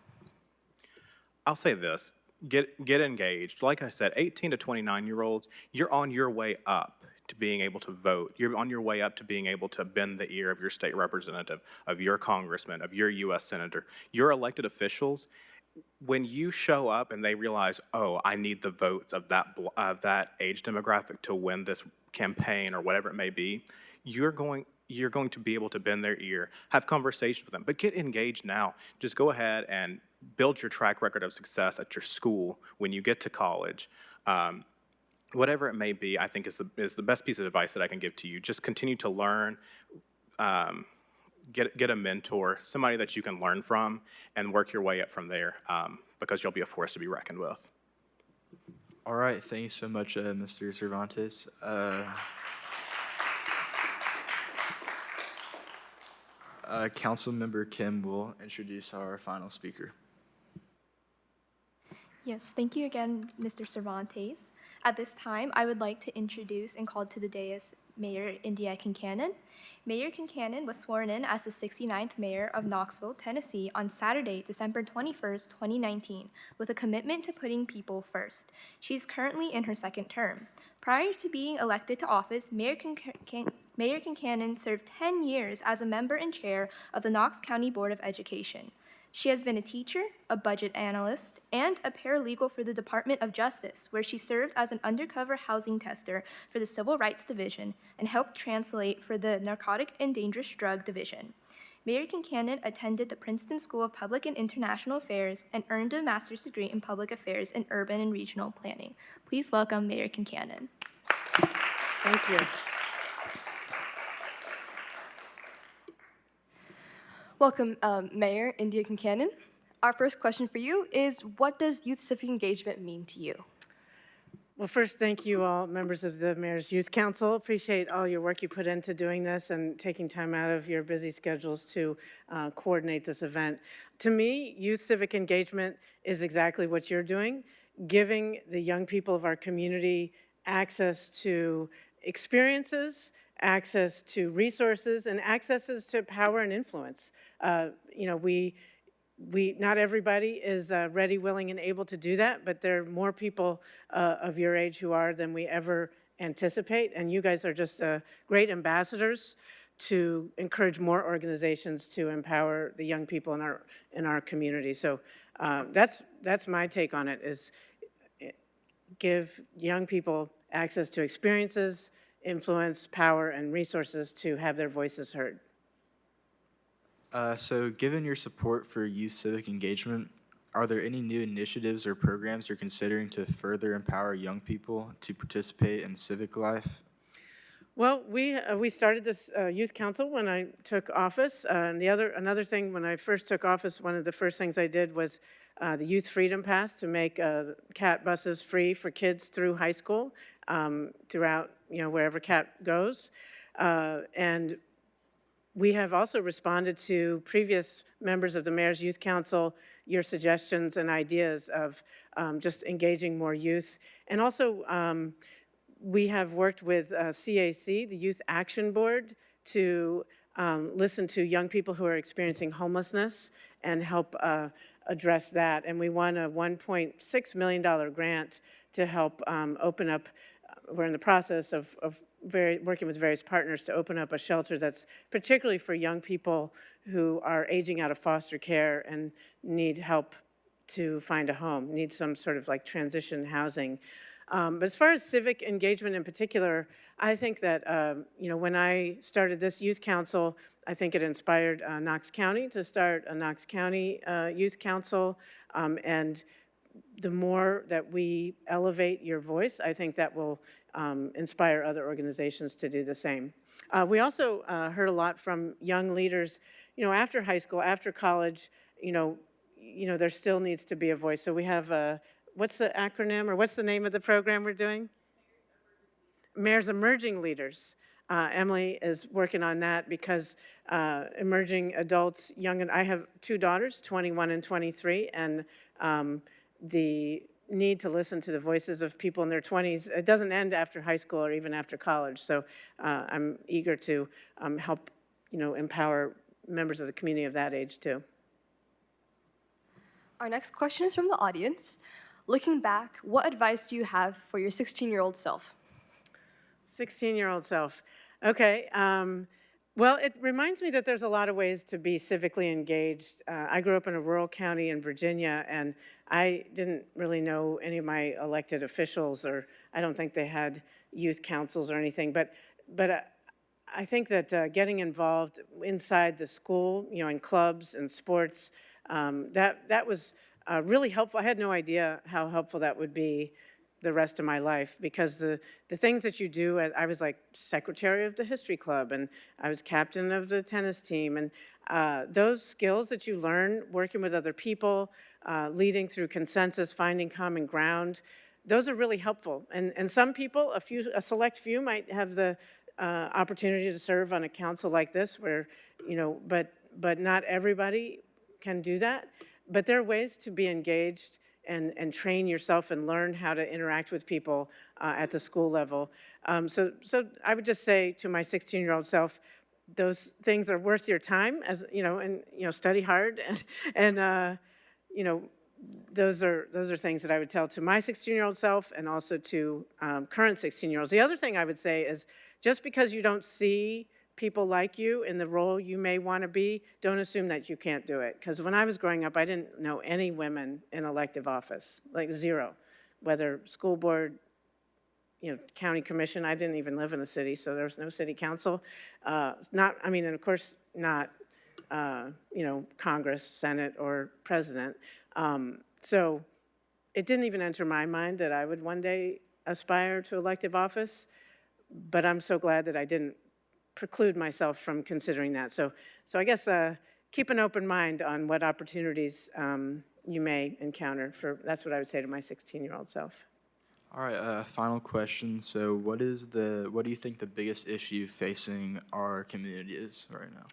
I'll say this. Get engaged. Like I said, 18 to 29-year-olds, you're on your way up to being able to vote. You're on your way up to being able to bend the ear of your state representative, of your congressman, of your U.S. senator. Your elected officials, when you show up and they realize, oh, I need the votes of that age demographic to win this campaign or whatever it may be, you're going to be able to bend their ear, have conversations with them, but get engaged now. Just go ahead and build your track record of success at your school when you get to college. Whatever it may be, I think is the best piece of advice that I can give to you. Just continue to learn, get a mentor, somebody that you can learn from, and work your way up from there, because you'll be a force to be reckoned with. All right, thank you so much, Mr. Cervantes. Councilmember Kim will introduce our final speaker. Yes, thank you again, Mr. Cervantes. At this time, I would like to introduce and call to the dais Mayor India Kincannon. Mayor Kincannon was sworn in as the 69th mayor of Knoxville, Tennessee on Saturday, December 21st, 2019, with a commitment to putting people first. She's currently in her second term. Prior to being elected to office, Mayor Kincannon served 10 years as a member and chair of the Knox County Board of Education. She has been a teacher, a budget analyst, and a paralegal for the Department of Justice, where she served as an undercover housing tester for the Civil Rights Division and helped translate for the Narcotic and Dangerous Drug Division. Mayor Kincannon attended the Princeton School of Public and International Affairs and earned a master's degree in public affairs and urban and regional planning. Please welcome Mayor Kincannon. Thank you. Welcome, Mayor India Kincannon. Our first question for you is, what does youth civic engagement mean to you? Well, first, thank you all, members of the Mayor's Youth Council. Appreciate all your work you put into doing this and taking time out of your busy schedules to coordinate this event. To me, youth civic engagement is exactly what you're doing, giving the young people of our community access to experiences, access to resources, and accesses to power and influence. Not everybody is ready, willing, and able to do that, but there are more people of your age who are than we ever anticipate, and you guys are just great ambassadors to encourage more organizations to empower the young people in our community. So that's my take on it, is give young people access to experiences, influence, power, and resources to have their voices heard. So given your support for youth civic engagement, are there any new initiatives or programs you're considering to further empower young people to participate in civic life? Well, we started this youth council when I took office, and another thing, when I first took office, one of the first things I did was the Youth Freedom Pass, to make CAT buses free for kids through high school, throughout wherever CAT goes, and we have also responded to previous members of the Mayor's Youth Council, your suggestions and ideas of just engaging more youth. And also, we have worked with CAC, the Youth Action Board, to listen to young people who are experiencing homelessness and help address that. And we won a $1.6 million grant to help open up. We're in the process of working with various partners to open up a shelter that's particularly for young people who are aging out of foster care and need help to find a home, need some sort of like transition housing. But as far as civic engagement in particular, I think that, when I started this youth council, I think it inspired Knox County to start a Knox County Youth Council, and the more that we elevate your voice, I think that will inspire other organizations to do the same. We also heard a lot from young leaders, after high school, after college, there still needs to be a voice. So we have, what's the acronym, or what's the name of the program we're doing? Mayor's Emerging Leaders. Emily is working on that because emerging adults, I have two daughters, 21 and 23, and the need to listen to the voices of people in their 20s, it doesn't end after high school or even after college. So I'm eager to help, empower members of the community of that age too. Our next question is from the audience. Looking back, what advice do you have for your 16-year-old self? 16-year-old self. Okay. Well, it reminds me that there's a lot of ways to be civically engaged. I grew up in a rural county in Virginia, and I didn't really know any of my elected officials, or I don't think they had youth councils or anything. But I think that getting involved inside the school, in clubs and sports, that was really helpful. I had no idea how helpful that would be the rest of my life, because the things that you do, I was like secretary of the history club, and I was captain of the tennis team, and those skills that you learn working with other people, leading through consensus, finding common ground, those are really helpful. And some people, a select few, might have the opportunity to serve on a council like this, where but not everybody can do that. But there are ways to be engaged and train yourself and learn how to interact with people at the school level. So I would just say to my 16-year-old self, those things are worth your time, as and study hard, and those are things that I would tell to my 16-year-old self, and also to current 16-year-olds. The other thing I would say is, just because you don't see people like you in the role you may want to be, don't assume that you can't do it. Because when I was growing up, I didn't know any women in elective office, like zero. Whether school board, county commission, I didn't even live in the city, so there was no city council. And of course, not, Congress, Senate, or president. So it didn't even enter my mind that I would one day aspire to elective office, but I'm so glad that I didn't preclude myself from considering that. So I guess keep an open mind on what opportunities you may encounter. That's what I would say to my 16-year-old self. All right, final question. So what do you think the biggest issue facing our community is right now?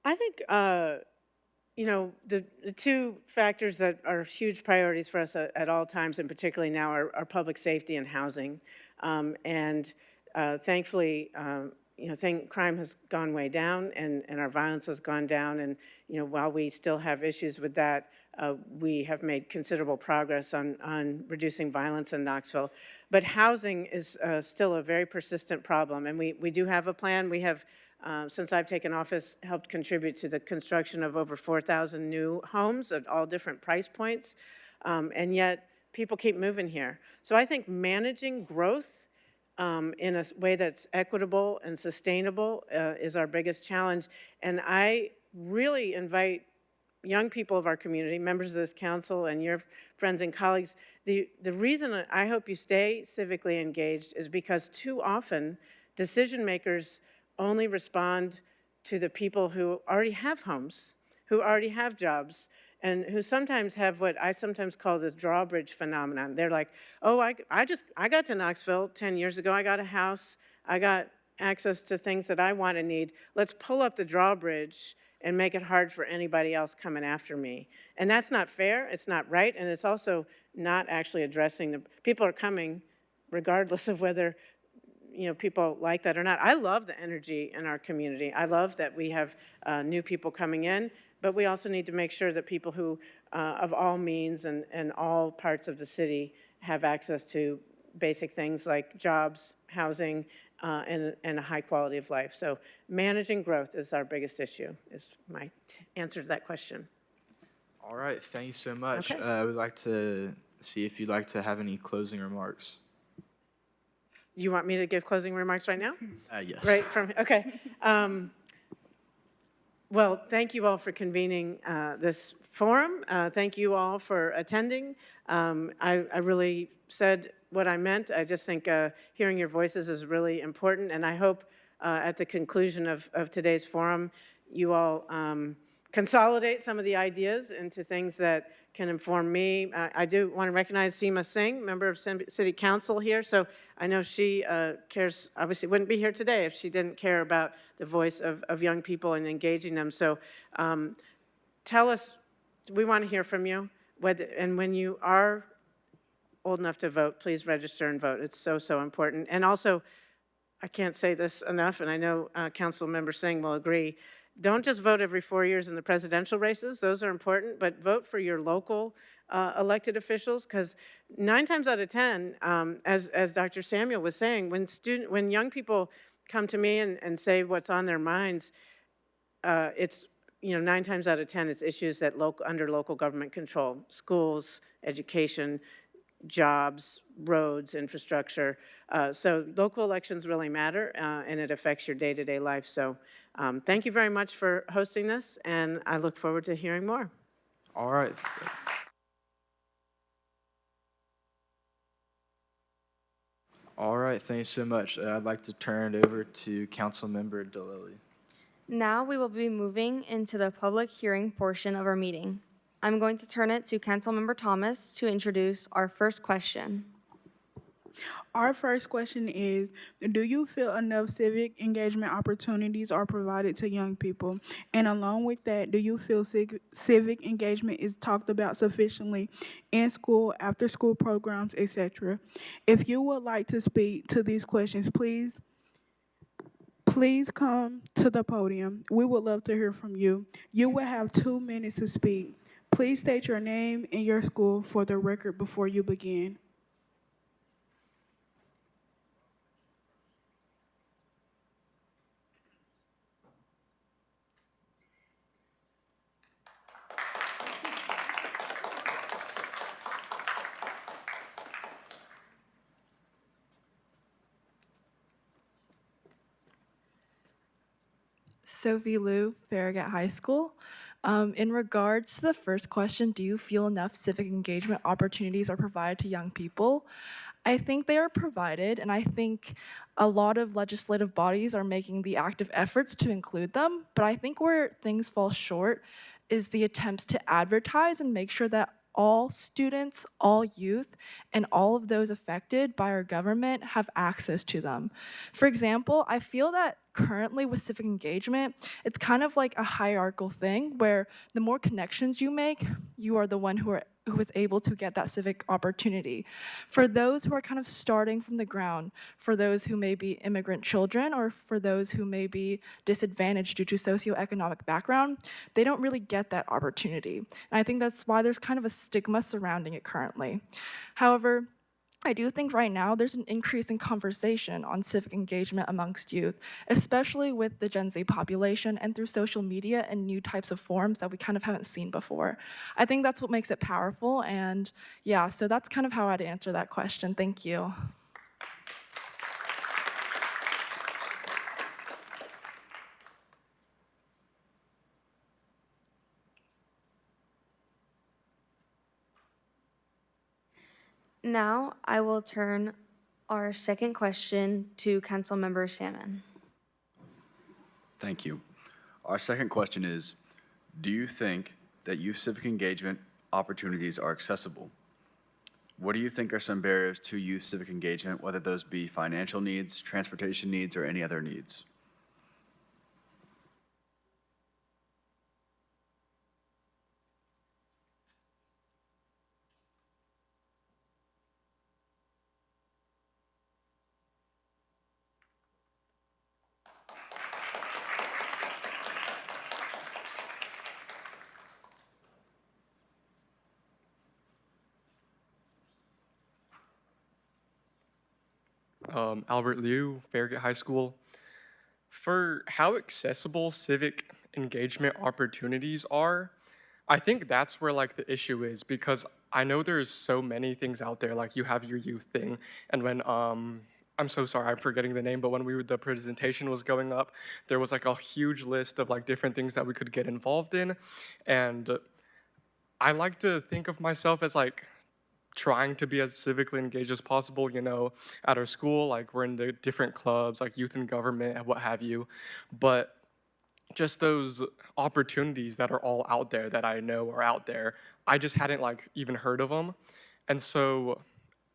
I think, the two factors that are huge priorities for us at all times, and particularly now, are public safety and housing. Thankfully, crime has gone way down, and our violence has gone down. And, while we still have issues with that, we have made considerable progress on reducing violence in Knoxville. But housing is still a very persistent problem, and we do have a plan. We have, since I've taken office, helped contribute to the construction of over 4,000 new homes at all different price points, and yet people keep moving here. So I think managing growth in a way that's equitable and sustainable is our biggest challenge. And I really invite young people of our community, members of this council, and your friends and colleagues, the reason I hope you stay civically engaged is because too often decision makers only respond to the people who already have homes, who already have jobs, and who sometimes have what I sometimes call the drawbridge phenomenon. They're like, oh, I got to Knoxville 10 years ago. I got a house. I got access to things that I want and need. Let's pull up the drawbridge and make it hard for anybody else coming after me. And that's not fair. It's not right. And it's also not actually addressing the people are coming regardless of whether people like that or not. I love the energy in our community. I love that we have new people coming in, but we also need to make sure that people who, of all means and all parts of the city, have access to basic things like jobs, housing, and a high quality of life. So managing growth is our biggest issue, is my answer to that question. All right, thank you so much. Okay. I would like to see if you'd like to have any closing remarks. You want me to give closing remarks right now? Yes. Right from, okay. Well, thank you all for convening this forum. Thank you all for attending. I really said what I meant. I just think hearing your voices is really important, and I hope at the conclusion of today's forum, you all consolidate some of the ideas into things that can inform me. I do want to recognize Seema Singh, member of City Council here. So I know she cares, obviously wouldn't be here today if she didn't care about the voice of young people and engaging them. So tell us, we want to hear from you. And when you are old enough to vote, please register and vote. It's so, so important. And also, I can't say this enough, and I know Council Member Singh will agree, don't just vote every 4 years in the presidential races. Those are important, but vote for your local elected officials, because 9 times out of 10, as Dr. Samuel was saying, when young people come to me and say what's on their minds, it's 9 times out of 10, it's issues that under local government control: schools, education, jobs, roads, infrastructure. So local elections really matter, and it affects your day-to-day life. So thank you very much for hosting this, and I look forward to hearing more. All right. All right, thanks so much. I'd like to turn it over to Councilmember DeLilly. Now we will be moving into the public hearing portion of our meeting. I'm going to turn it to Councilmember Thomas to introduce our first question. Our first question is, do you feel enough civic engagement opportunities are provided to young people? And along with that, do you feel civic engagement is talked about sufficiently in school, after school programs, etc.? If you would like to speak to these questions, please come to the podium. We would love to hear from you. You will have 2 minutes to speak. Please state your name and your school for the record before you begin. Sophie Liu, Farragut High School. In regards to the first question, do you feel enough civic engagement opportunities are provided to young people? I think they are provided, and I think a lot of legislative bodies are making the active efforts to include them. But I think where things fall short is the attempts to advertise and make sure that all students, all youth, and all of those affected by our government have access to them. For example, I feel that currently with civic engagement, it's kind of like a hierarchical thing where the more connections you make, you are the one who is able to get that civic opportunity. For those who are kind of starting from the ground, for those who may be immigrant children, or for those who may be disadvantaged due to socioeconomic background, they don't really get that opportunity. And I think that's why there's kind of a stigma surrounding it currently. However, I do think right now there's an increase in conversation on civic engagement amongst youth, especially with the Gen Z population and through social media and new types of forums that we kind of haven't seen before. I think that's what makes it powerful, and yeah, so that's kind of how I'd answer that question. Thank you. Now, I will turn our second question to Councilmember Salmon. Thank you. Our second question is, do you think that youth civic engagement opportunities are accessible? What do you think are some barriers to youth civic engagement, whether those be financial needs, transportation needs, or any other needs? Albert Liu, Farragut High School. For how accessible civic engagement opportunities are, I think that's where like the issue is, because I know there's so many things out there. Like you have your youth thing, and when I'm so sorry, I'm forgetting the name, but when the presentation was going up, there was like a huge list of like different things that we could get involved in, and I like to think of myself as like trying to be as civically engaged as possible, you know, at our school. Like we're in the different clubs, like youth in government and what have you. But just those opportunities that are all out there that I know are out there, I just hadn't like even heard of them. And so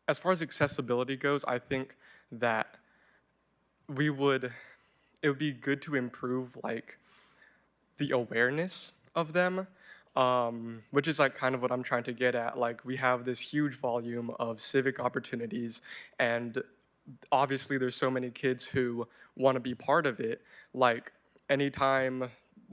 as far as accessibility goes, I think that it would be good to improve like the awareness of them, which is like kind of what I'm trying to get at. Like we have this huge volume of civic opportunities, and obviously there's so many kids who want to be part of it. Like anytime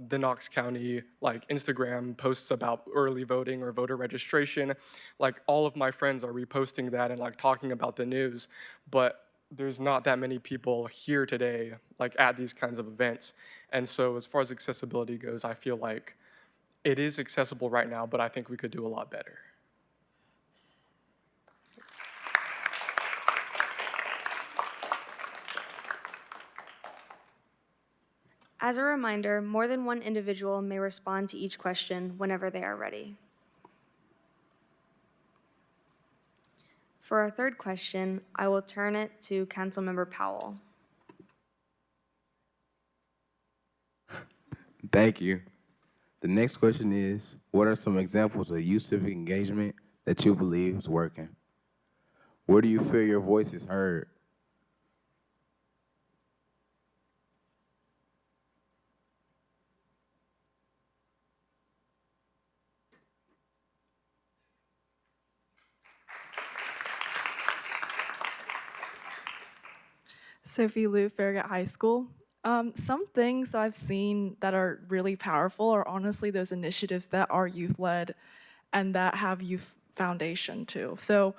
the Knox County like Instagram posts about early voting or voter registration, like all of my friends are reposting that and like talking about the news, but there's not that many people here today like at these kinds of events. And so as far as accessibility goes, I feel like it is accessible right now, but I think we could do a lot better. As a reminder, more than one individual may respond to each question whenever they are ready. For our third question, I will turn it to Councilmember Powell. Thank you. The next question is, what are some examples of youth civic engagement that you believe is working? Where do you feel your voice is heard? Sophie Liu, Farragut High School. Some things I've seen that are really powerful are honestly those initiatives that are youth-led and that have youth foundation too. So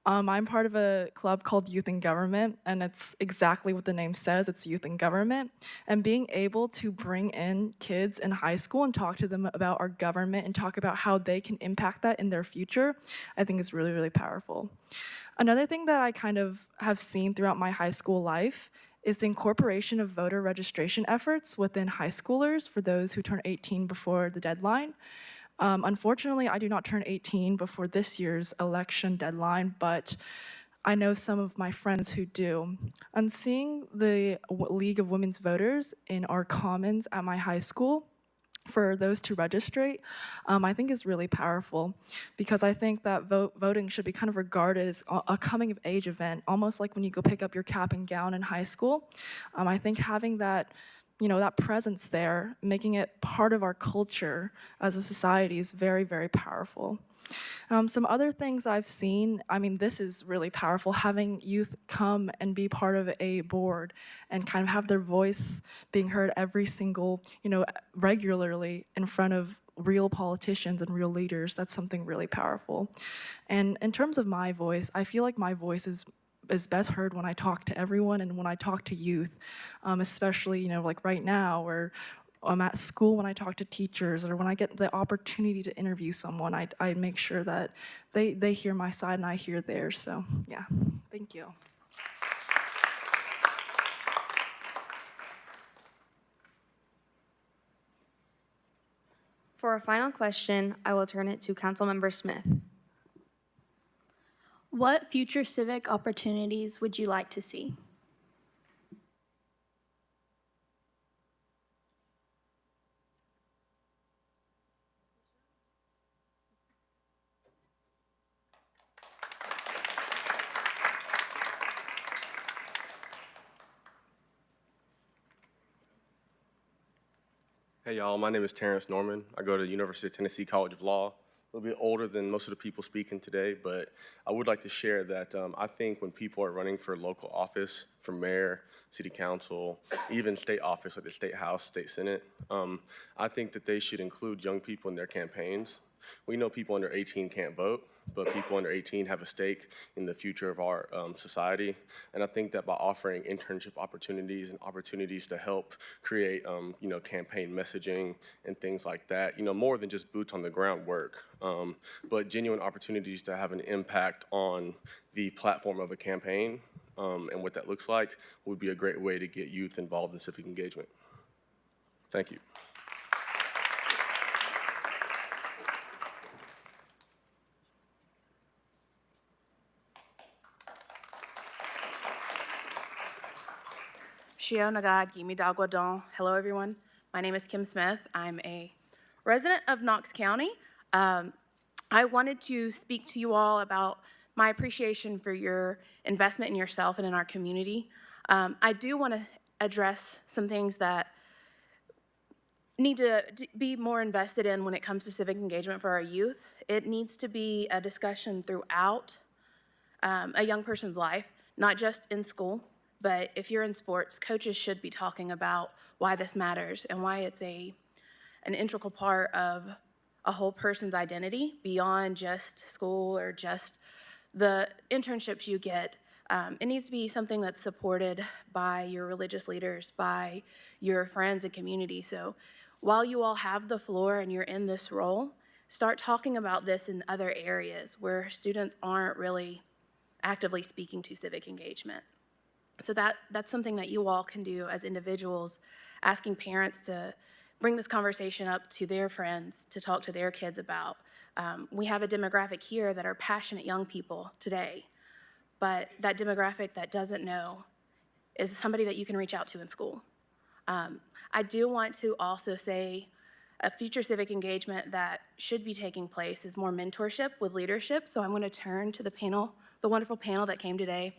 I'm part of a club called Youth in Government, and it's exactly what the name says, it's youth in government. And being able to bring in kids in high school and talk to them about our government and talk about how they can impact that in their future, I think is really, really powerful. Another thing that I kind of have seen throughout my high school life is the incorporation of voter registration efforts within high schoolers for those who turn 18 before the deadline. Unfortunately, I do not turn 18 before this year's election deadline, but I know some of my friends who do. And seeing the League of Women's Voters in our commons at my high school, for those to register, I think is really powerful, because I think that voting should be kind of regarded as a coming of age event, almost like when you go pick up your cap and gown in high school. I think having that, that presence there, making it part of our culture as a society is very, very powerful. Some other things I've seen, this is really powerful, having youth come and be part of a board and kind of have their voice being heard every single, regularly in front of real politicians and real leaders. That's something really powerful. And in terms of my voice, I feel like my voice is best heard when I talk to everyone and when I talk to youth, especially, like right now, or I'm at school when I talk to teachers, or when I get the opportunity to interview someone, I make sure that they hear my side and I hear theirs. So yeah, thank you. For a final question, I will turn it to Councilmember Smith. What future civic opportunities would you like to see? Hey y'all, my name is Terrence Norman. I go to the University of Tennessee College of Law. A little bit older than most of the people speaking today, but I would like to share that I think when people are running for local office, for mayor, city council, even state office like the state house, state senate, I think that they should include young people in their campaigns. We know people under 18 can't vote, but people under 18 have a stake in the future of our society. And I think that by offering internship opportunities and opportunities to help create, campaign messaging and things like that, more than just boots on the ground work, but genuine opportunities to have an impact on the platform of a campaign and what that looks like would be a great way to get youth involved in civic engagement. Thank you. Hello, everyone. My name is Kim Smith. I'm a resident of Knox County. I wanted to speak to you all about my appreciation for your investment in yourself and in our community. I do want to address some things that need to be more invested in when it comes to civic engagement for our youth. It needs to be a discussion throughout a young person's life, not just in school. But if you're in sports, coaches should be talking about why this matters and why it's an integral part of a whole person's identity beyond just school or just the internships you get. It needs to be something that's supported by your religious leaders, by your friends and community. So while you all have the floor and you're in this role, start talking about this in other areas where students aren't really actively speaking to civic engagement. So that's something that you all can do as individuals, asking parents to bring this conversation up to their friends, to talk to their kids about. We have a demographic here that are passionate young people today, but that demographic that doesn't know is somebody that you can reach out to in school. I do want to also say a future civic engagement that should be taking place is more mentorship with leadership. So I'm going to turn to the panel, the wonderful panel that came today,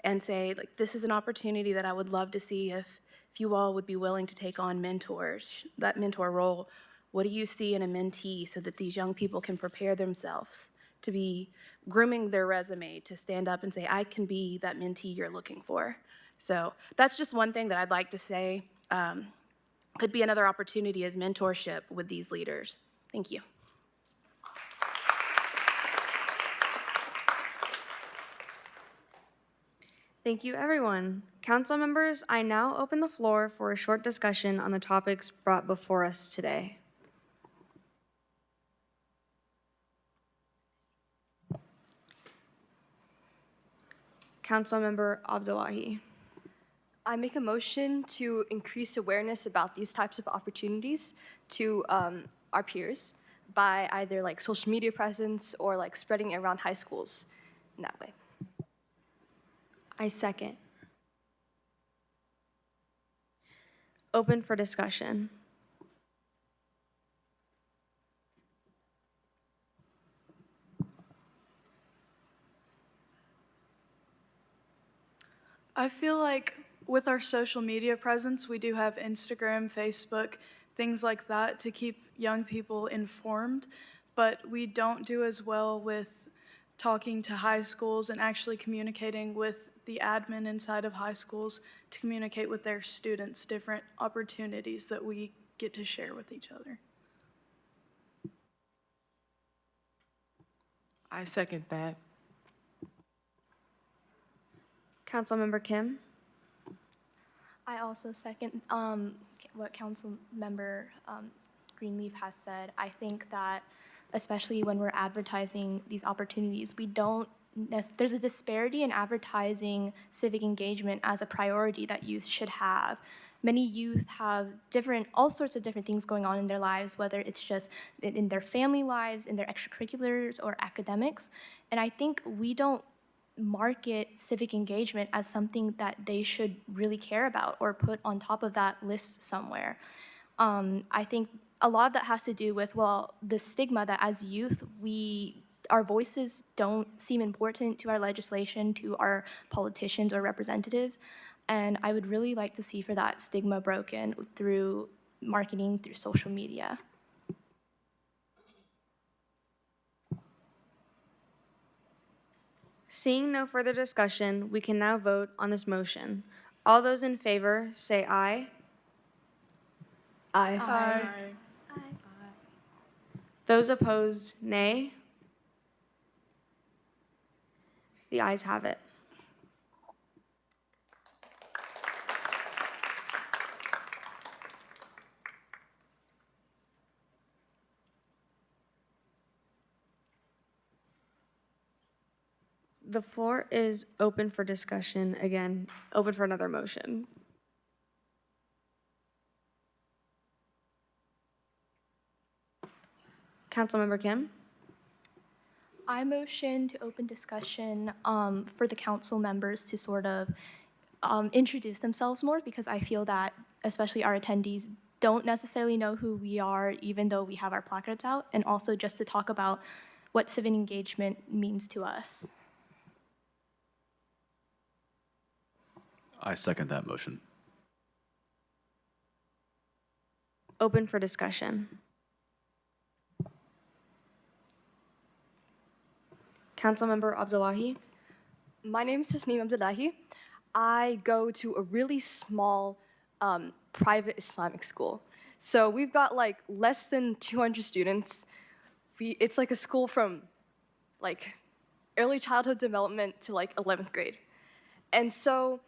and say, like, this is an opportunity that I would love to see if you all would be willing to take on mentors, that mentor role. What do you see in a mentee so that these young people can prepare themselves to be grooming their resume, to stand up and say, I can be that mentee you're looking for. So that's just one thing that I'd like to say. Could be another opportunity as mentorship with these leaders. Thank you. Thank you, everyone. Council members, I now open the floor for a short discussion on the topics brought before us today. Councilmember Abdullahi. I make a motion to increase awareness about these types of opportunities to our peers by either like social media presence or like spreading it around high schools in that way. I second. Open for discussion. I feel like with our social media presence, we do have Instagram, Facebook, things like that to keep young people informed, but we don't do as well with talking to high schools and actually communicating with the admin inside of high schools to communicate with their students different opportunities that we get to share with each other. I second that. Councilmember Kim? I also second what Councilmember Greenleaf has said. I think that especially when we're advertising these opportunities, there's a disparity in advertising civic engagement as a priority that youth should have. Many youth have all sorts of different things going on in their lives, whether it's just in their family lives, in their extracurriculars, or academics. And I think we don't market civic engagement as something that they should really care about or put on top of that list somewhere. I think a lot of that has to do with, the stigma that as youth, our voices don't seem important to our legislation, to our politicians or representatives. And I would really like to see for that stigma broken through marketing, through social media. Seeing no further discussion, we can now vote on this motion. All those in favor say aye. Aye. Aye. Those opposed, nay. The ayes have it. The floor is open for discussion again, open for another motion. Councilmember Kim? I motion to open discussion for the council members to sort of introduce themselves more, because I feel that especially our attendees don't necessarily know who we are, even though we have our placards out, and also just to talk about what civic engagement means to us. I second that motion. Open for discussion. Councilmember Abdullahi? My name is Tasneem Abdullahi. I go to a really small private Islamic school. So we've got like less than 200 students. It's like a school from like early childhood development to like 11th grade. And so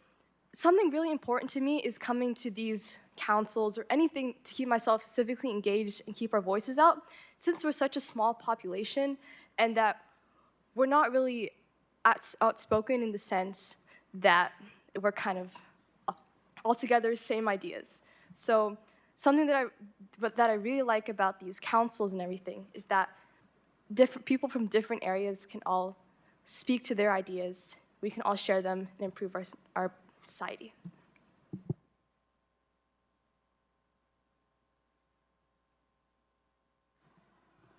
something really important to me is coming to these councils or anything to keep myself civically engaged and keep our voices out, since we're such a small population and that we're not really outspoken in the sense that we're kind of all together, same ideas. So something that I really like about these councils and everything is that different people from different areas can all speak to their ideas. We can all share them and improve our society.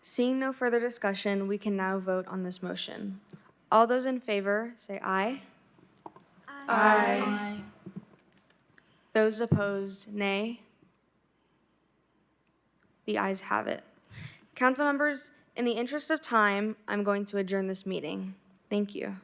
Seeing no further discussion, we can now vote on this motion. All those in favor say aye. Aye. Those opposed, nay. The ayes have it. Council members, in the interest of time, I'm going to adjourn this meeting. Thank you.